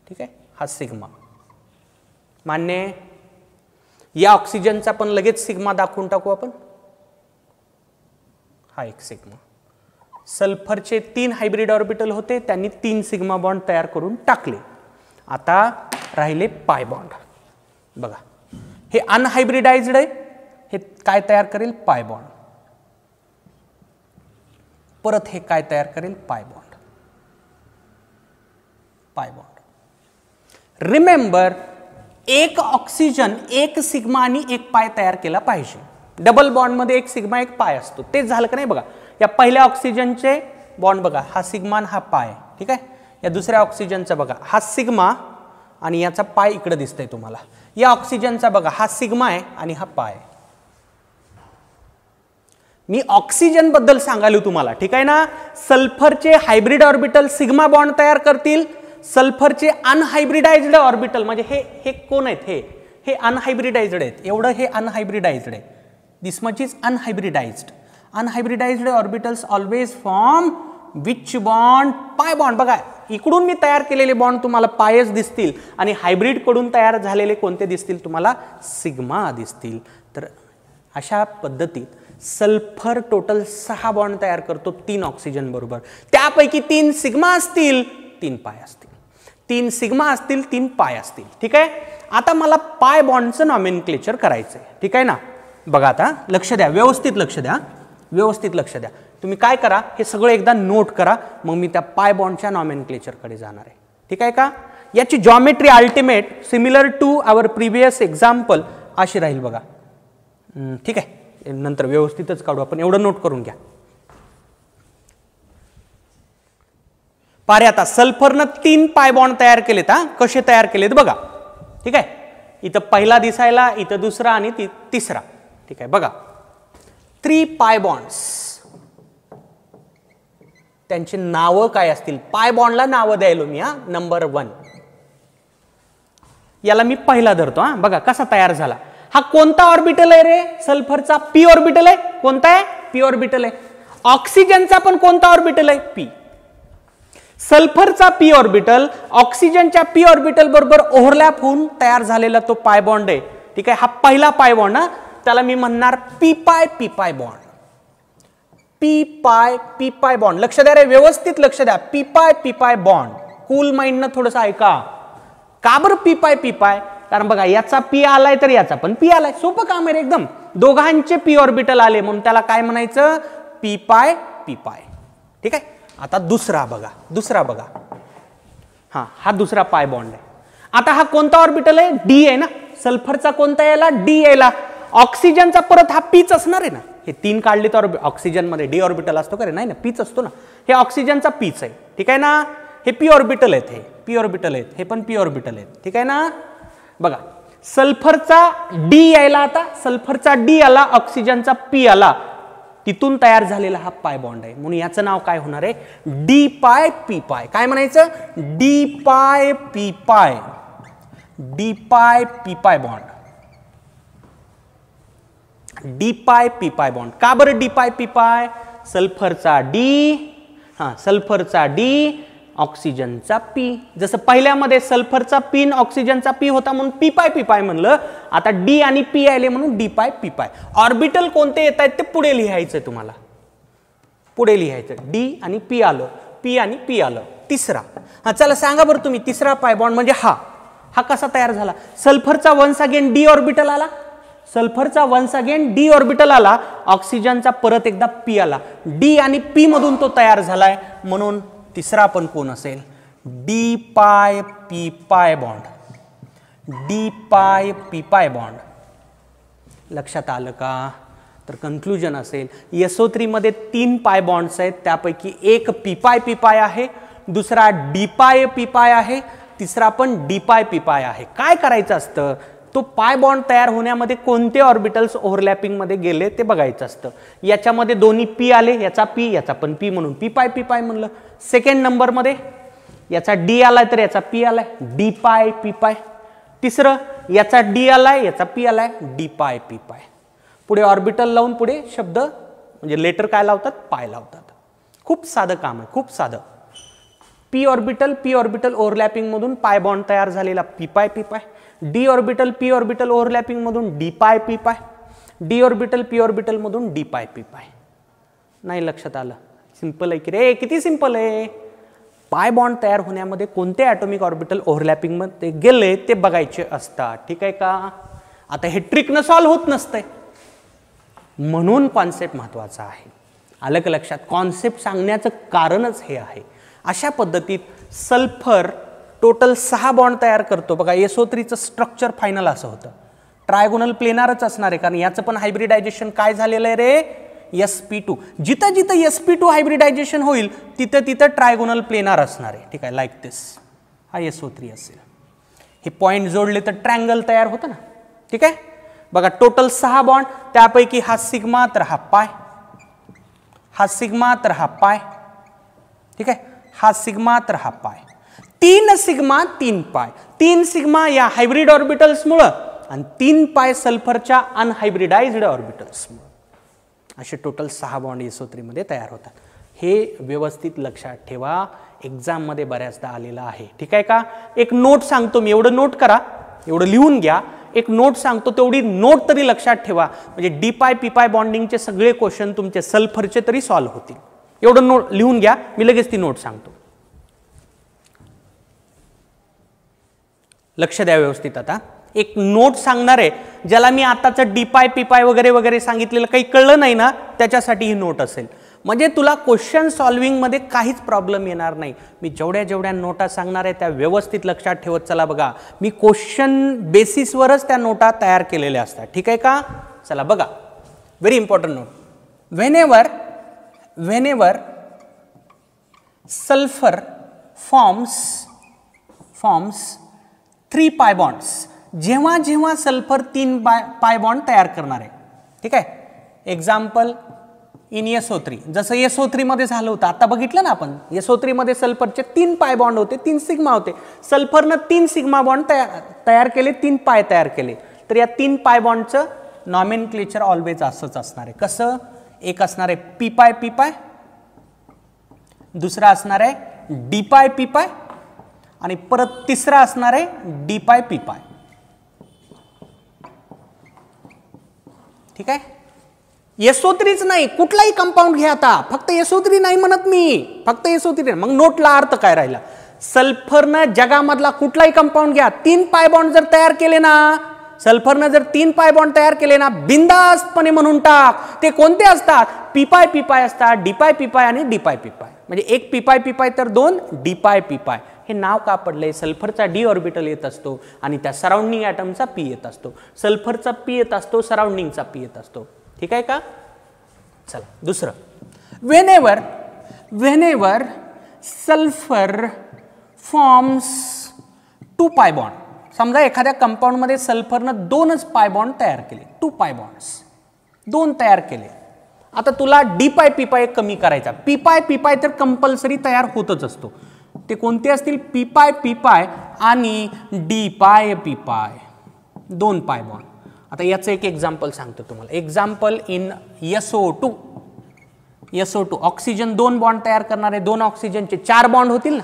ठीक आहे? हा सिग्मा. मान्य? या ऑक्सिजनचा पण लगेच सिग्मा दाखवून टाकू आपण. हा एक सिग्मा. सल्फरचे 3 हायब्रिड ऑर्बिटल होते, त्यांनी 3 सिग्मा बॉन्ड तयार करून टाकले. आता राहिले पाय बॉन्ड. बघा, हे अनहायब्रिडाइज्ड आहे. हे काय तयार करेल? Pi bond. परत हे काय तयार करेल? Pi bond. रिमेंबर, एक ऑक्सिजन एक सिग्मा आणि एक पाय तयार केला पाहिजे. डबल बॉन्डमध्ये एक सिग्मा एक पाय असतो. तेच झालं का नाही बघा. या पहिल्या ऑक्सिजनचे बॉन्ड बघा, हा सिग्मा आणि हा पाय. ठीक आहे. या दुसऱ्या ऑक्सिजनचा बघा, हा सिग्मा आणि याचा पाय इकडे दिसतंय तुम्हाला. या ऑक्सिजनचा बघा, हा सिग्मा आहे आणि हा पाय. मी ऑक्सिजन बद्दल सांगायलो तुम्हाला. ठीक आहे ना. सल्फरचे हायब्रिड ऑर्बिटल सिग्मा बॉन्ड तयार करतील. सल्फरचे अनहायब्रिडाइज्ड ऑर्बिटल म्हणजे हे कोण आहेत, हे अनहायब्रिडाइज्ड आहेत. एवढं हे अनहायब्रिडाइज्ड आहे. This much is unhybridized. Unhybridized orbitals always form which bond, pi bond. बघा इकडून मी तयार केलेले बॉन्ड तुम्हाला पायच दिसतील आणि हायब्रिड कडून तयार झालेले कोणते दिसतील तुम्हाला, सिग्मा दिसतील. तर अशा पद्धतीत सल्फर टोटल 6 बॉन्ड तयार करतो 3 ऑक्सिजन बरोबर. त्यापैकी 3 सिग्मा असतील, 3 पाय असतील. 3 सिग्मा असतील, 3 पाय असतील. ठीक आहे. आता मला पाय बॉन्डचं नॉमेनक्लेचर करायचंय. ठीक आहे ना. बघा आता लक्ष द्या, व्यवस्थित लक्ष द्या, व्यवस्थित लक्ष द्या. तुम्ही काय करा, हे सगळं एकदा नोट करा, मग मी त्या पाय बॉन्डच्या नॉमेनक्लेचरकडे जाणार आहे. ठीक आहे का. याची geometry ultimate similar to our previous example अशी राहील बघा. ठीक आहे. नंतर व्यवस्थितच काढू आपण, एवढं नोट करून घ्या. पारे आता सल्फरनं 3 पाय बॉन्ड तयार केलेत. कसे तयार केलेत बघा. ठीक आहे. इथं पहिला दिसायला, इथं दुसरा आणि तिसरा. ठीक आहे. बघा 3 पाय बॉन्ड्स, त्यांची नावं काय असतील, पाय बॉन्डला नावं द्यायलो मी. नंबर 1 याला मी पहिला धरतो. बघा कसा तयार झाला. हा कोणता ऑर्बिटल आहे रे, सल्फरचा पी ऑर्बिटल आहे. कोणता आहे, पी ऑर्बिटल आहे. ऑक्सिजनचा पण कोणता ऑर्बिटल आहे, पी. सल्फरचा पी ऑर्बिटल ऑक्सिजनच्या पी ऑर्बिटल बरोबर ओव्हरलॅप होऊन तयार झालेला तो पाय बॉन्ड आहे. ठीक आहे. हा पहिला पाय बॉन्ड, त्याला मी म्हणणार P pi bond. P pi bond. लक्ष द्या रे, व्यवस्थित लक्ष द्या. P pi bond. Cool mind न थोडंसं ऐका. का बरं पी पाय, कारण बघा याचा पी आलाय तर याचा पण पी आलाय. सोपं काम आहे रे एकदम. दोघांचे पी ऑर्बिटल आले म्हणून त्याला काय म्हणायचं, पी पाय. ठीक आहे. आता दुसरा बघा. हा दुसरा पाय बॉन्ड आहे. आता हा कोणता ऑर्बिटल आहे, डी आहे ना. सल्फरचा कोणता यायला, डी यायला. ऑक्सिजनचा परत हा पीच असणार आहे ना. हे 3 काढले तर ऑक्सिजन मध्ये डी ऑर्बिटल असतो का रे, नाही ना, पीच असतो ना. हे ऑक्सिजनचा पीच आहे. ठीक आहे ना. हे पी ऑर्बिटल आहेत, हे पी ऑर्बिटल आहेत, हे पण पी ऑर्बिटल आहेत. ठीक आहे ना. बघा सल्फरचा डी यायला, आता सल्फरचा डी आला, ऑक्सिजनचा पी आला, तिथून तयार झालेला हा पाय बॉन्ड आहे. म्हणून याचं नाव काय होणार आहे, डी पाय पी पाय. काय म्हणायचं, डी पाय पी पाय बॉन्ड. डी पाय पी पाय बॉन्ड. का बरं डी पाय पी पाय, सल्फरचा डी ऑक्सिजनचा पी. जसं पहिल्यामध्ये सल्फरचा पी ऑक्सिजनचा पी होता म्हणून पी पाय म्हणलं. आता डी आणि पी आले म्हणून डी पाय पी पाय. ऑर्बिटल कोणते येत आहेत ते पुढे लिहायचं तुम्हाला, पुढे लिहायचं. डी आणि पी आलं, पी आणि पी आलं. तिसरा चला सांगा बरं तुम्ही, तिसरा पाय बॉन्ड म्हणजे हा कसा तयार झाला. सल्फरचा वन्स अगेन डी ऑर्बिटल आला, सल्फरचा वन्स अगेन डी ऑर्बिटल आला, ऑक्सिजनचा परत एकदा पी आला. डी आणि पी मधून तो तयार झालाय म्हणून तिसरा पण कोण असेल, डी पाय पी पाय बॉन्ड. डी पाय पी पाय बॉन्ड. लक्षात आलं का. तर कन्क्लुजन असेल SO3 मध्ये 3 पाय बॉन्ड्स आहेत, त्यापैकी एक पी पाय आहे, दुसरा डी पाय पी पाय आहे, तिसरा पण डी पाय पी पाय आहे. काय करायचं असतं, तो पाय बॉन्ड तयार होण्यामध्ये कोणते ऑर्बिटल्स ओव्हरलॅपिंग मध्ये गेले ते बघायचं असतं. याच्यामध्ये दोन्ही पी आले, याचा पी याचा पण पी म्हणून पी पाय म्हणलं. सेकंड नंबर मध्ये याचा डी आलाय तर याचा पी आलाय, डी पाय पी पाय. तिसरं याचा डी आलाय याचा पी आलाय, डी पाय पी पाय. पुढे ऑर्बिटल लावून पुढे शब्द म्हणजे लेटर काय लावतात, पाय लावतात. खूप साधं काम आहे, खूप साधं. पी ऑर्बिटल ओव्हरलॅपिंग मधून पाय बॉन्ड तयार झालेला पी पाय. D orbital P orbital overlapping मधून डी पाय पी पाय. डी ऑर्बिटल पी ऑर्बिटल मधून डी पाय पी पाय. नाही लक्षात आलं. सिंपल आहे की रे, किती सिंपल आहे. पाय बॉन्ड तयार होण्यामध्ये कोणते ॲटॉमिक ऑर्बिटल ओव्हरलॅपिंग मध्ये गेले ते बघायचे असतात. ठीक आहे का. आता हे ट्रिकनं सॉल्व्ह होत नसतंय म्हणून कॉन्सेप्ट महत्वाचा आहे. आलं का लक्षात. कॉन्सेप्ट सांगण्याचं कारणच हे आहे. अशा पद्धतीत सल्फर टोटल 6 बॉन्ड तयार करतो बघा. SO3चं स्ट्रक्चर फायनल असं होतं. ट्रायगोनल प्लेनारच असणार आहे कारण याचं पण हायब्रिडायझेशन काय झालेलं आहे रे sp2. जिथं जिथं sp2 हायब्रिडायझेशन होईल तिथं तिथं ट्रायगोनल प्लेनार असणार आहे. ठीक आहे, लाईक दिस. हा SO3 असेल. हे पॉइंट जोडले तर ट्रँगल तयार होतं ना. ठीक आहे, बघा टोटल 6 बॉन्ड, त्यापैकी हा सिग्मा तर हा पाय, हा सिग्मा तर हा पाय. ठीक आहे, हा सिग्मा तर हा पाय. 3 सिग्मा 3 पाय. 3 सिग्मा या हायब्रिड ऑर्बिटल्समुळं आणि 3 पाय सल्फरच्या अनहायब्रिडाइज्ड ऑर्बिटल्समुळे. असे टोटल 6 बॉन्ड SO3 मध्ये तयार होतात. हे व्यवस्थित लक्षात ठेवा, एक्झाम मध्ये बऱ्याचदा आलेलं आहे. ठीक आहे का. एक नोट सांगतो मी, एवढं नोट करा, एवढं लिहून घ्या. एक नोट सांगतो, तेवढी नोट तरी लक्षात ठेवा, म्हणजे डी पाय पी पाय बॉन्डिंगचे सगळे क्वेश्चन तुमचे सल्फरचे तरी सॉल्व्ह होतील. एवढं नोट लिहून घ्या, मी लगेच ती नोट सांगतो. लक्ष द्या व्यवस्थित. आता एक नोट सांगणार आहे, ज्याला मी आताचं डी पाय पी पाय वगैरे वगैरे सांगितलेलं काही कळलं नाही ना, त्याच्यासाठी ही नोट असेल. म्हणजे तुला क्वेश्चन सॉल्विंग मध्ये काहीच प्रॉब्लेम येणार नाही. मी जेवढ्या जेवढ्या नोटा सांगणार आहे त्या व्यवस्थित लक्षात ठेवत चला. बघा, मी क्वेश्चन बेसिसवरच त्या नोटा तयार केलेल्या असतात. ठीक आहे का. चला बघा, very important note. Whenever sulphur forms 3 पाय बॉन्ड्स, जेव्हा जेव्हा सल्फर 3 पाय बॉन्ड तयार करणार आहे. ठीक आहे, एक्झाम्पल इन SO3, जसं SO3 मध्ये झालं होतं. आता बघितलं ना आपण, SO3 मध्ये सल्फरचे 3 पाय बॉन्ड होते, 3 सिग्मा होते. सल्फरनं 3 सिग्मा बॉन्ड तयार केले, 3 पाय तयार केले. तर या 3 पाय बॉन्डचं नॉमेनक्लेचर ऑलवेज असंच असणार आहे. कसं, एक असणार आहे पी पाय पी पाय, दुसरा असणार आहे डी पाय पी पाय, आणि परत तिसरा असणार आहे डी पाय पी पाय. ठीक आहे. SO3च नाही, कुठलाही कंपाऊंड घ्या. आता फक्त SO3 नाही म्हणत मी, फक्त SO3. मग नोटला अर्थ काय राहिला. सल्फरनं जगामधला कुठलाही कंपाऊंड घ्या, 3 पाय बॉन्ड जर तयार केले ना, सल्फरनं जर 3 पाय बॉन्ड तयार केले ना, बिंदास्तपणे म्हणून टाक. ते कोणते असतात, पी पाय पी पाय असतात, डी पाय पी पाय आणि डी पाय पी पाय. म्हणजे एक पी पाय पी पाय तर 2 डी पाय पी पाय. हे नाव का पडलंय, सल्फरचा डी ऑर्बिटल येत असतो आणि त्या सराउंडिंग ॲटमचा पी येत असतो. सल्फरचा पी येत असतो, सराउंडिंगचा पी येत असतो. ठीक आहे का. चला दुसरं. Whenever sulphur forms 2 pi bond. समजा एखाद्या कंपाऊंड मध्ये सल्फरनं 2च पाय बॉन्ड तयार केले, 2 पाय बॉन्ड्स 2 तयार केले. आता तुला डी पाय पी पाय कमी करायचा. पी पाय पी पाय तर कंपल्सरी तयार होतच असतो. ते कोणते असतील, पी पाय पी पाय आणि डी पाय पी पाय, 2 पाय बॉन्ड. आता याचं एक एक्झाम्पल सांगतो तुम्हाला. Example in SO2. Oxygen 2 bond तयार करणारे, 2 ऑक्सिजनचे 4 बॉन्ड होतील ना,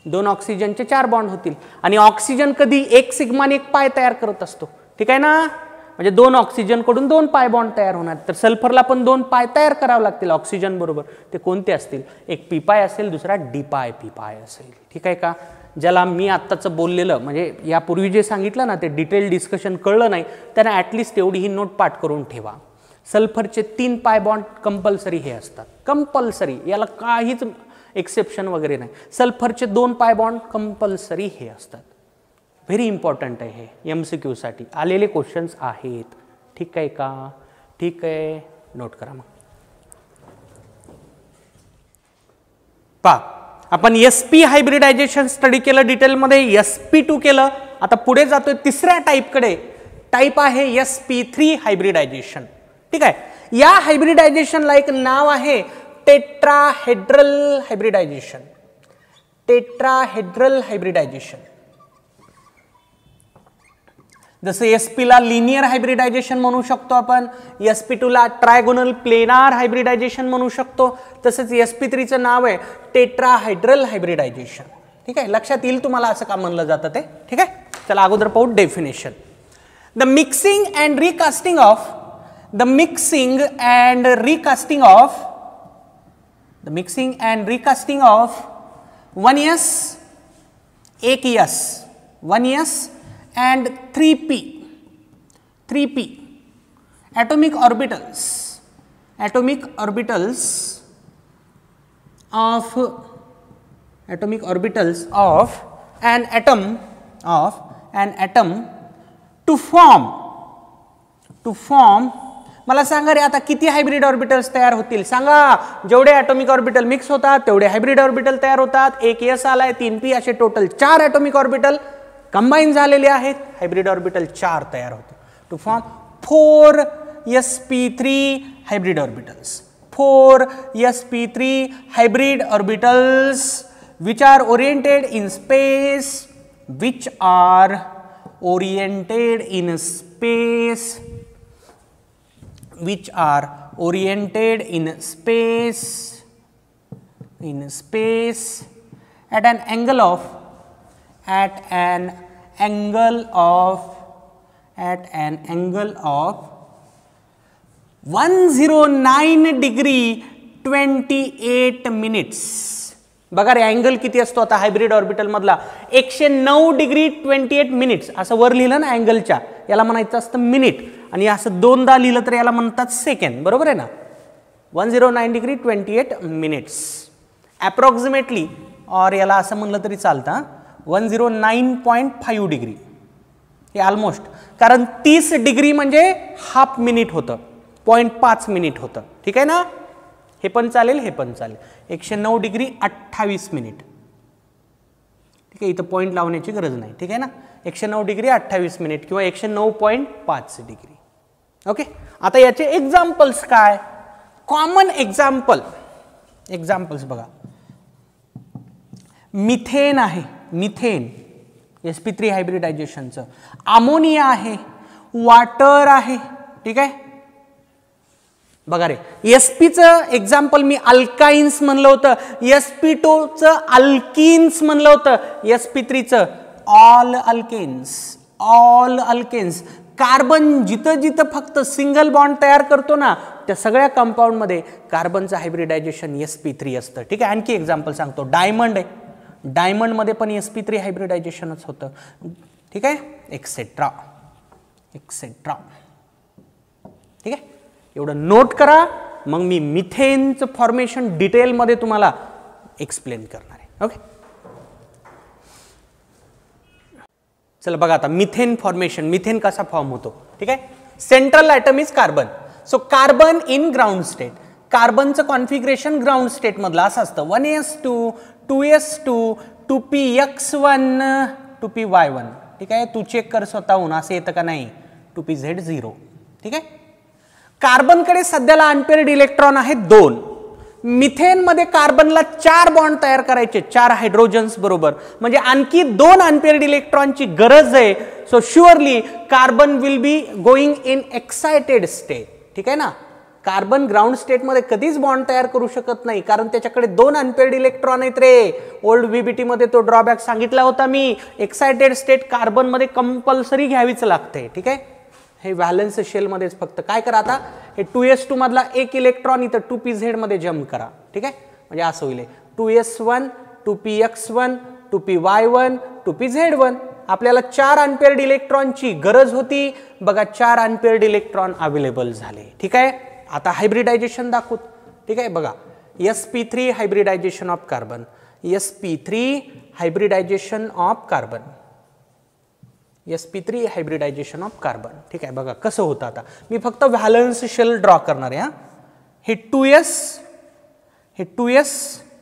2 ऑक्सिजनचे 4 बॉन्ड होतील. आणि ऑक्सिजन कधी 1 सिग्मा आणि 1 पाय तयार करत असतो. ठीक आहे ना. म्हणजे 2 ऑक्सिजन कडून 2 पाय बॉन्ड तयार होणार. तर सल्फरला पण 2 पाय तयार करावे लागतील ऑक्सिजन बरोबर. ते कोणते असतील, एक पी पाय असेल, दुसरा डी पाय पी पाय असेल. ठीक आहे का. ज्याला मी आत्ताचं बोललेलं, म्हणजे यापूर्वी जे सांगितलं ना, ते डिटेल डिस्कशन कळलं नाही त्यांना ॲटलिस्ट एवढी ही नोट पाठ करून ठेवा. सल्फरचे 3 पाय बॉन्ड कंपल्सरी हे असतात, कंपल्सरी, याला काहीच एक्सेप्शन वगैरे नाही. सल्फरचे 2 पाय बॉन्ड कंपल्सरी हे असतात. व्हेरी इम्पॉर्टंट आहे हे, MCQ साठी आलेले क्वेश्चन्स आहेत. ठीक आहे का. ठीक आहे, नोट करा. मग पहा, आपण SP हायब्रिडायझेशन स्टडी केलं डिटेलमध्ये, SP2 केलं. आता पुढे जातोय तिसऱ्या टाईपकडे. टाईप आहे SP3 हायब्रिडायझेशन. ठीक आहे. या हायब्रिडायझेशनला एक नाव आहे टेट्राहेड्रल हायब्रिडायझेशन. Tetrahedral hybridisation. जसं SP ला लिनियर हायब्रिडायझेशन म्हणू शकतो आपण, SP2 ला ट्रायगोनल प्लेनार हायब्रिडायझेशन म्हणू शकतो. तसंच SP3चं नाव आहे टेट्राहायड्रल हायब्रिडायझेशन. ठीक आहे, लक्षात येईल तुम्हाला असं का म्हणलं जातं ते. ठीक आहे. चला अगोदर पाहू definition. The mixing and recasting of 1s, 1s, 1s and 3p atomic orbitals of an atom to form मला सांगा रे आता किती हायब्रिड ऑर्बिटल्स तयार होतील सांगा. जेवढे ॲटॉमिक ऑर्बिटल मिक्स होतात तेवढे हायब्रिड ऑर्बिटल तयार होतात. एक s आलाय 3p असे टोटल 4 ॲटॉमिक ऑर्बिटल कंबाईन झालेले आहेत. हायब्रिड ऑर्बिटल 4 तयार होते to form 4 sp3 hybrid orbitals. 4 sp3 hybrid orbitals which are oriented in space which are oriented in space which are oriented in space at an angle of 109 degree 28 minutes. बघा रे angle किती असतो आता hybrid orbital मधला 109 degree 28 minutes असं वर लिहिलं ना अँगलच्या याला म्हणायचं असतं मिनिट आणि असं दोनदा लिहिलं तर याला म्हणतात सेकंड. बरोबर आहे ना. 109 डिग्री 28 मिनिट्स अप्रॉक्सिमेटली और याला असं म्हणलं तरी चालतं 109.5 डिग्री हे ऑलमोस्ट कारण 30 डिग्री म्हणजे हाफ मिनिट होतं 0.5 मिनिट होतं. ठीक आहे ना. हे पण चालेल हे पण चालेल. 109 डिग्री 28 मिनिट. ठीक आहे इथं पॉईंट लावण्याची गरज नाही. ठीक आहे ना. 109 डिग्री 28 मिनिट किंवा 109.5 डिग्री. ओके. आता याचे एक्झाम्पल्स काय कॉमन एक्झाम्पल्स बघा. मिथेन आहे मिथेन sp3 हायब्रिडायझेशनचं. अमोनिया आहे वॉटर आहे. ठीक आहे. बघा रे sp-चं एक्झाम्पल मी अल्काइन्स म्हणलं होतं sp2चं अल्किन्स म्हणलं होतं sp3चं ऑल अल्केन्स. कार्बन जिथं जिथं फक्त सिंगल बॉन्ड तयार करतो ना त्या सगळ्या कंपाऊंड मध्ये कार्बनचं हायब्रिडायझेशन sp3 असतं. ठीक आहे. आणखी एक्झाम्पल सांगतो. डायमंड आहे डायमंड मध्ये पण sp3 हायब्रिडायझेशनच होतं. ठीक आहे. एक्सेट्रा. ठीक आहे. एवढं नोट करा मग मी मिथेनचं फॉर्मेशन डिटेलमध्ये तुम्हाला एक्सप्लेन करणार आहे. ओके. चला बघा आता मिथेन फॉर्मेशन. मिथेन कसा फॉर्म होतो. ठीक आहे. Central atom is carbon. So carbon in ground state. कार्बनचं कॉन्फिगरेशन ग्राउंड स्टेट मधलं असं असतं 1s2 2s2 2px1 2py1. ठीक आहे. तू चेक कर स्वतःहून असं येतं का नाही 2pz0. ठीक आहे. कार्बनकडे सध्याला अनपेअर्ड इलेक्ट्रॉन आहेत 2. मिथेन मध्ये कार्बनला 4 बॉन्ड तयार करायचे 4 हायड्रोजन्स बरोबर म्हणजे आणखी 2 अनपेअर्ड इलेक्ट्रॉनची गरज आहे. So surely carbon will be going in excited state. ठीक आहे ना. कार्बन ग्राउंड स्टेट मध्ये कधीच बॉन्ड तयार करू शकत नाही कारण त्याच्याकडे 2 अनपेअर्ड इलेक्ट्रॉन आहेत रे. ओल्ड VBT मध्ये तो ड्रॉबॅक सांगितला होता मी. एक्साइटेड स्टेट कार्बन मध्ये कंपल्सरी घ्यावीच लागते. ठीक आहे. हे व्हॅलन्स शेल मध्येच फक्त काय करा आता हे 2s2 मधला एक इलेक्ट्रॉन इथं 2pz मध्ये जम्प करा. ठीक आहे. म्हणजे असं होईल 2s1 2px1 2py1 2pz1. आपल्याला 4 अनपेअर्ड इलेक्ट्रॉनची गरज होती. बघा 4 अनपेअर्ड इलेक्ट्रॉन अवेलेबल झाले. ठीक आहे. आता हायब्रिडायझेशन दाखवू. ठीक आहे. बघा sp3 hybridisation of carbon sp3 hybridisation of carbon sp3 hybridisation of carbon. ठीक आहे. बघा कसं होतं आता मी फक्त व्हॅलन्स शेल ड्रॉ करणार आहे. हे 2s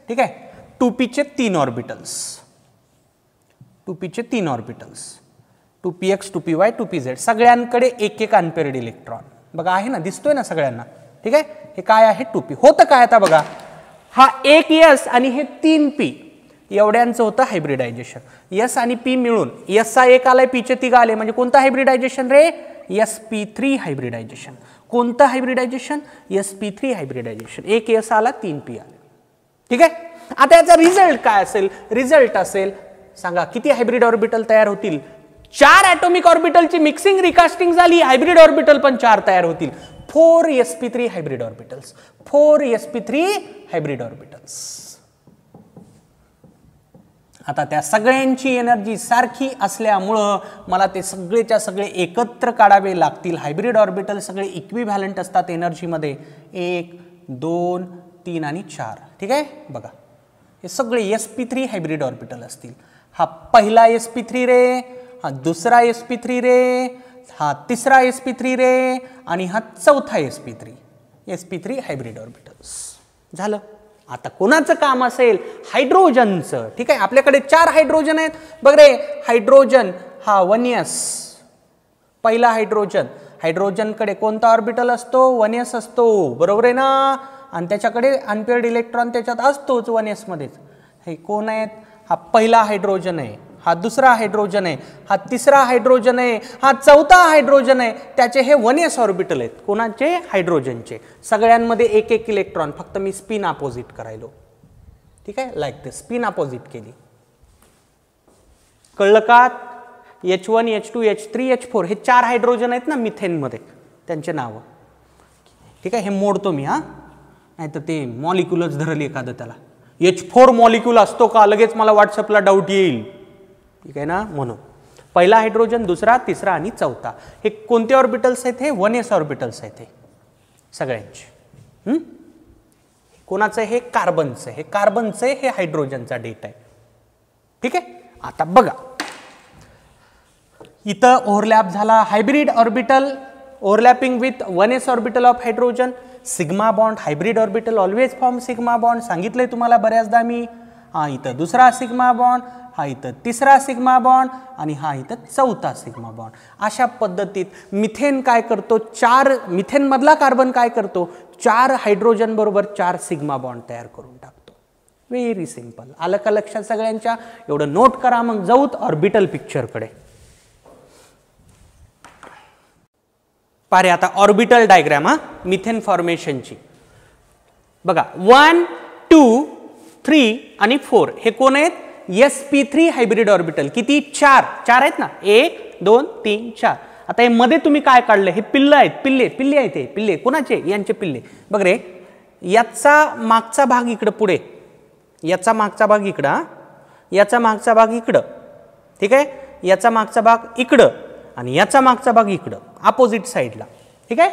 ठीक आहे. 2pचे 3 ऑर्बिटल्स 2px 2py 2pz सगळ्यांकडे एक अनपेअर्ड इलेक्ट्रॉन. बघा आहे ना दिसतोय ना सगळ्यांना. ठीक आहे. हे काय आहे 2p. होतं काय आता बघा हा एक s आणि हे 3p एवढ्यांचं होतं हायब्रिडायझेशन. s आणि p मिळून s चा एक आलाय p चे 3 आले म्हणजे कोणतं हायब्रिडायझेशन रे sp3 हायब्रिडायझेशन. कोणतं हायब्रिडायझेशन sp3 हायब्रिडायझेशन. एक s आला 3p आले. ठीक आहे. आता याचा रिझल्ट काय असेल. रिझल्ट असेल सांगा किती हायब्रिड ऑर्बिटल तयार होतील. 4 ॲटॉमिक ऑर्बिटलची मिक्सिंग रिकास्टिंग झाली हायब्रिड ऑर्बिटल पण 4 तयार होतील. 4 sp3 hybrid orbitals 4 sp3 hybrid orbitals. आता त्या सगळ्यांची एनर्जी सारखी असल्यामुळं मला ते सगळेच्या सगळे एकत्र काढावे लागतील. हायब्रिड ऑर्बिटल सगळे इक्विव्हॅलंट असतात एनर्जीमध्ये 1 2 3 आणि 4. ठीक आहे. बघा हे सगळे sp3 हायब्रिड ऑर्बिटल असतील. हा पहिला sp3 रे, हा दुसरा sp3 रे, हा तिसरा sp3 रे आणि हा चौथा sp3 हायब्रिड ऑर्बिटल्स झालं. आता कोणाचं काम असेल हायड्रोजनचं. ठीक आहे, आपल्याकडे 4 हायड्रोजन आहेत बघ रे. हायड्रोजन हा 1s पहिला हायड्रोजनकडे कोणता ऑर्बिटल असतो 1s असतो बरोबर आहे ना. आणि त्याच्याकडे अनपेअर्ड इलेक्ट्रॉन त्याच्यात असतोच 1s मध्येच. हे कोण आहेत? हा पहिला हायड्रोजन आहे, हा दुसरा हायड्रोजन आहे, हा तिसरा हायड्रोजन आहे, हा चौथा हायड्रोजन आहे. त्याचे हे 1s ऑर्बिटल आहेत. कोणाचे? हायड्रोजनचे. सगळ्यांमध्ये एक एक इलेक्ट्रॉन, फक्त मी स्पिन अपोजिट करायलो. ठीक आहे, लाईक दिस स्पिन अपोजिट केली. कळलं का? H1 H2 H3 H4 हे 4 हायड्रोजन आहेत ना मिथेन मध्ये, त्यांचे नाव. ठीक आहे, हे मोडतो मी. हा नाही तर ते मॉलिक्युलच धरल एखादं त्याला. H4 मॉलिक्यूल असतो का लगेच मला व्हॉट्सअपला डाऊट येईल. ठीक आहे ना. म्हणून पहिला हायड्रोजन, दुसरा, तिसरा आणि चौथा हे कोणते ऑर्बिटल्स आहेत? हे 1s ऑर्बिटल्स आहेत हे सगळ्यांचे. कोणाचं? हे कार्बनचं. हे कार्बनचं हे हायड्रोजनचा डेटा आहे. ठीक आहे, आता बघा इथं ओव्हरलॅप झाला. Hybrid orbital overlapping with 1s orbital of hydrogen. Sigma bond hybrid orbital always form sigma bond. सांगितलंय तुम्हाला बऱ्याचदा मी. हा इथं दुसरा सिग्मा बॉन्ड, हा इथं तिसरा सिग्मा बॉन्ड आणि हा इथं चौथा सिग्मा बॉन्ड. अशा पद्धतीत मिथेन काय करतो? 4 मिथेन मधला कार्बन काय करतो? 4 हायड्रोजन बरोबर 4 सिग्मा बॉन्ड तयार करून टाकतो. Very simple. आलं का लक्षात सगळ्यांच्या? एवढं नोट करा. मग जाऊत ऑर्बिटल पिक्चरकडे. पारे आता ऑर्बिटल डायग्राम हा मिथेन फॉर्मेशनची बघा. 1 2 3 आणि 4 हे कोण आहेत? sp3 hybrid orbital. किती? 4 आहेत ना. 1 2 3 4. आता हे मध्ये तुम्ही काय काढलं? हे पिल्ल आहेत. पिल्ले आहेत. हे पिल्ले कोणाचे? यांचे पिल्ले. बघ रे, याचा मागचा भाग इकडं पुढे, याचा मागचा भाग इकडं, याचा मागचा भाग इकडं. ठीक आहे, याचा मागचा भाग इकडं आणि याचा मागचा भाग इकडं अपोजिट साईडला. ठीक आहे,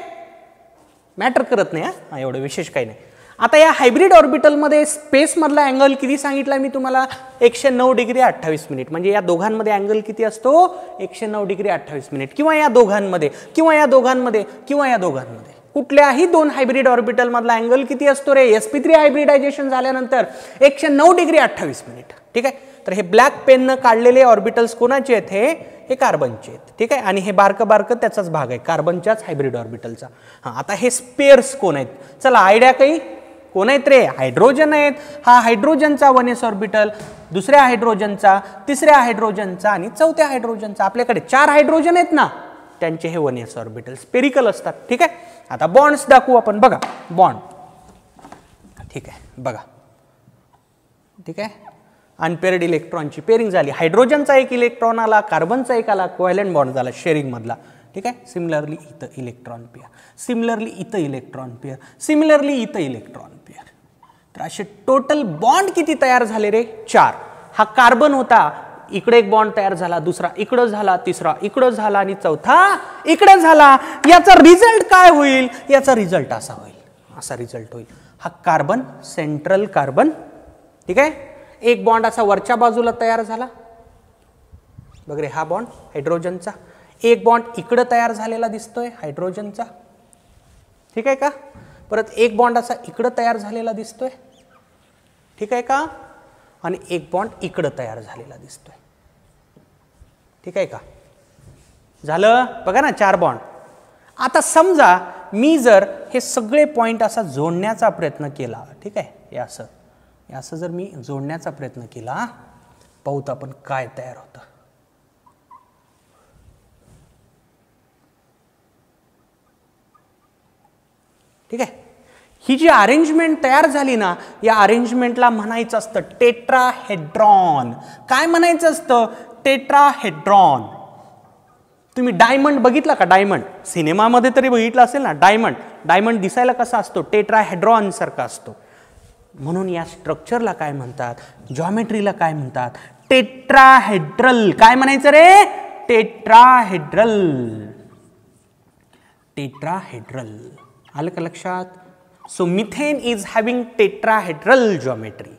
मॅटर करत नाही. हा एवढं विशेष काही नाही. आता या हायब्रिड ऑर्बिटलमध्ये स्पेस मधला अँगल किती सांगितला मी तुम्हाला? 109 डिग्री 28 मिनिट. म्हणजे या दोघांमध्ये अँगल किती असतो? 109 डिग्री 28 मिनिट. किंवा या दोघांमध्ये, किंवा या दोघांमध्ये, किंवा या दोघांमध्ये कुठल्याही 2 हायब्रिड ऑर्बिटल मधला अँगल किती असतो रे? sp3 हायब्रिडायझेशन झाल्यानंतर 109 डिग्री 28 मिनिट. ठीक आहे, तर हे ब्लॅक पेननं काढलेले ऑर्बिटल्स कोणाचे आहेत? हे कार्बनचे आहेत. ठीक आहे, आणि हे बारकं त्याचाच भाग आहे कार्बनच्याच हायब्रिड ऑर्बिटलचा. हां, आता हे स्पेअर्स कोण आहेत? चला आयडिया काही. कोण आहेत रे? हायड्रोजन आहेत. हा हायड्रोजनचा 1s ऑर्बिटल, दुसऱ्या हायड्रोजनचा, तिसऱ्या हायड्रोजनचा आणि चौथ्या हायड्रोजनचा. आपल्याकडे 4 हायड्रोजन आहेत ना, त्यांचे हे 1s ऑर्बिटल स्पेरिकल असतात. ठीक आहे, आता बॉन्ड्स दाखवू आपण. बघा बॉन्ड. ठीक आहे, बघा. ठीक आहे, अनपेअर्ड इलेक्ट्रॉनची पेअरिंग झाली. हायड्रोजनचा 1 इलेक्ट्रॉन आला, कार्बनचा 1 आला, कोव्हॅलेंट बॉन्ड झाला शेअरिंग मधला. ठीक आहे, सिमिलरली इथं इलेक्ट्रॉन पेअर, सिमिलरली इथं इलेक्ट्रॉन पेअर, सिमिलरली इथं इलेक्ट्रॉन पेअर. तर असे टोटल बॉन्ड किती तयार झाले रे? 4. हा कार्बन होता, इकडे एक बॉन्ड तयार झाला, दुसरा इकडं झाला, तिसरा इकडं झाला आणि चौथा इकडं झाला. याचा रिझल्ट काय होईल? याचा रिझल्ट असा होईल, असा रिझल्ट होईल. हा कार्बन, सेंट्रल कार्बन. ठीक आहे, एक बॉन्ड असा वरच्या बाजूला तयार झाला बघ रे, हा बॉन्ड हायड्रोजनचा. एक बॉन्ड इकडं तयार झालेला दिसतोय हायड्रोजनचा. ठीक आहे का? परत एक बॉन्ड असा इकडं तयार झालेला दिसतोय. ठीक आहे का? आणि एक बॉन्ड इकडं तयार झालेला दिसतोय. ठीक आहे का? झालं बघा ना 4 बॉन्ड. आता समजा मी जर हे सगळे पॉइंट असा जोडण्याचा प्रयत्न केला. ठीक आहे, हे असं जर मी जोडण्याचा प्रयत्न केला, पाहूत आपण काय तयार होतं. ठीक आहे, ही जी अरेंजमेंट तयार झाली ना, या अरेंजमेंटला म्हणायचं असतं टेट्राहेड्रॉन. काय म्हणायचं असतं? टेट्राहेड्रॉन. तुम्ही डायमंड बघितला का? डायमंड सिनेमामध्ये तरी बघितला असेल ना. डायमंड दिसायला कसा असतो? टेट्राहेड्रॉन सारखा असतो. म्हणून या स्ट्रक्चरला काय म्हणतात? जॉमेट्रीला काय म्हणतात? टेट्राहेड्रल. काय म्हणायचं रे? टेट्राहेड्रल. टेट्राहेड्रल. आलं का लक्षात? So methane is having tetrahedral geometry.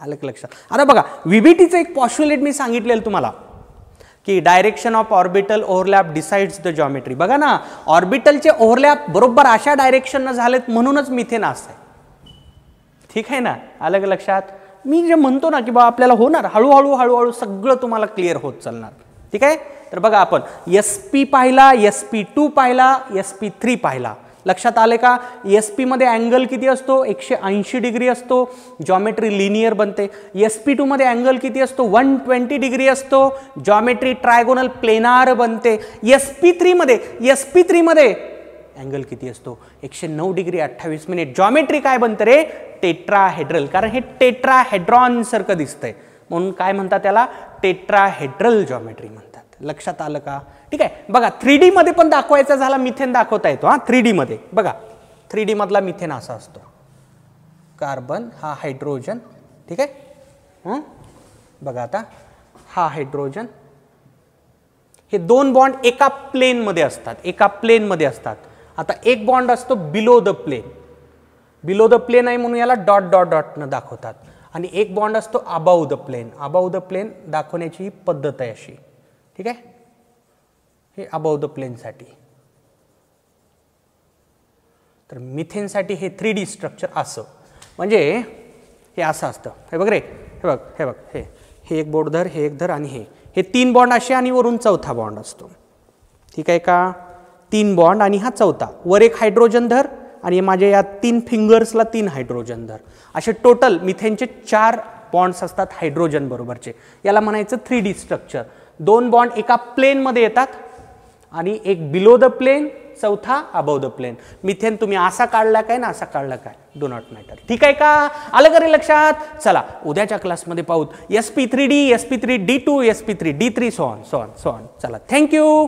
आलं का लक्षात? आता बघा व्हीबीटीचं एक पॉस्ट्युलेट मी सांगितलेलं तुम्हाला की direction of orbital overlap decides the geometry. बघा ना, ऑर्बिटलचे ओव्हरलॅप बरोबर अशा डायरेक्शननं झालेत म्हणूनच मिथेन असं आहे. ठीक आहे ना, आलं का लक्षात? मी जे म्हणतो ना की बा आपल्याला होणार, हळूहळू हळूहळू सगळं तुम्हाला क्लिअर होत चालणार. ठीक आहे. तर बघा आपण SP पाहिला, SP2 पाहिला, SP3 पाहिला. लक्षात आले का? SP मध्ये अँगल किती असतो? 180 डिग्री असतो, जॉमेट्री लिनियर बनते. SP2 मध्ये अँगल किती असतो? 120 डिग्री असतो, जॉमेट्री ट्रायगोनल प्लेनार बनते. SP3 मध्ये अँगल किती असतो? 109 डिग्री 28 मिनिट. जॉमेट्री काय बनते रे? टेट्राहेड्रल. कारण हे टेट्राहेड्रॉन सारखं दिसतंय म्हणून काय म्हणतात त्याला? टेट्राहेड्रल जॉमेट्री म्हणतात. लक्षात आलं का? ठीक आहे. बघा 3D मध्ये पण दाखवायचा झाला मिथेन दाखवता येतो. 3D मध्ये बघा, 3D मधला मिथेन असा असतो, कार्बन हा हायड्रोजन. ठीक आहे. बघा आता हा हायड्रोजन, हे दोन बॉन्ड एका प्लेन मध्ये असतात. आता एक बॉन्ड असतो बिलो द प्लेन आहे म्हणून याला डॉट डॉट डॉट न दाखवतात. आणि एक बॉन्ड असतो अबाव द प्लेन दाखवण्याची ही पद्धत आहे अशी. ठीक आहे. हे अबाव द प्लेन साठी. तर मिथेन साठी हे 3D स्ट्रक्चर असं, म्हणजे हे असं असतं. हे बघ रे, हे बघ हे एक बोर्ड धर, हे एक धर आणि हे 3 बॉन्ड असे आणि वरून चौथा बॉन्ड असतो. ठीक आहे का? 3 बॉन्ड आणि हा चौथा. वर एक हायड्रोजन धर आणि माझ्या या 3 फिंगर्सला 3 हायड्रोजन धर. असे टोटल मिथेनचे 4 बॉन्ड्स असतात हायड्रोजन बरोबरचे. याला म्हणायचं 3D स्ट्रक्चर. 2 बॉन्ड एका प्लेन मध्ये येतात आणि एक बिलो द प्लेन, चौथा अबव द प्लेन. मिथेन तुम्ही असा काढला काय ना असा काढला काय, डू नॉट मॅटर. ठीक आहे का? आलं का रे लक्षात? चला उद्याच्या क्लासमध्ये पाहू SP3D, SP3D2, SP3D3 so on. चला, थँक्यू.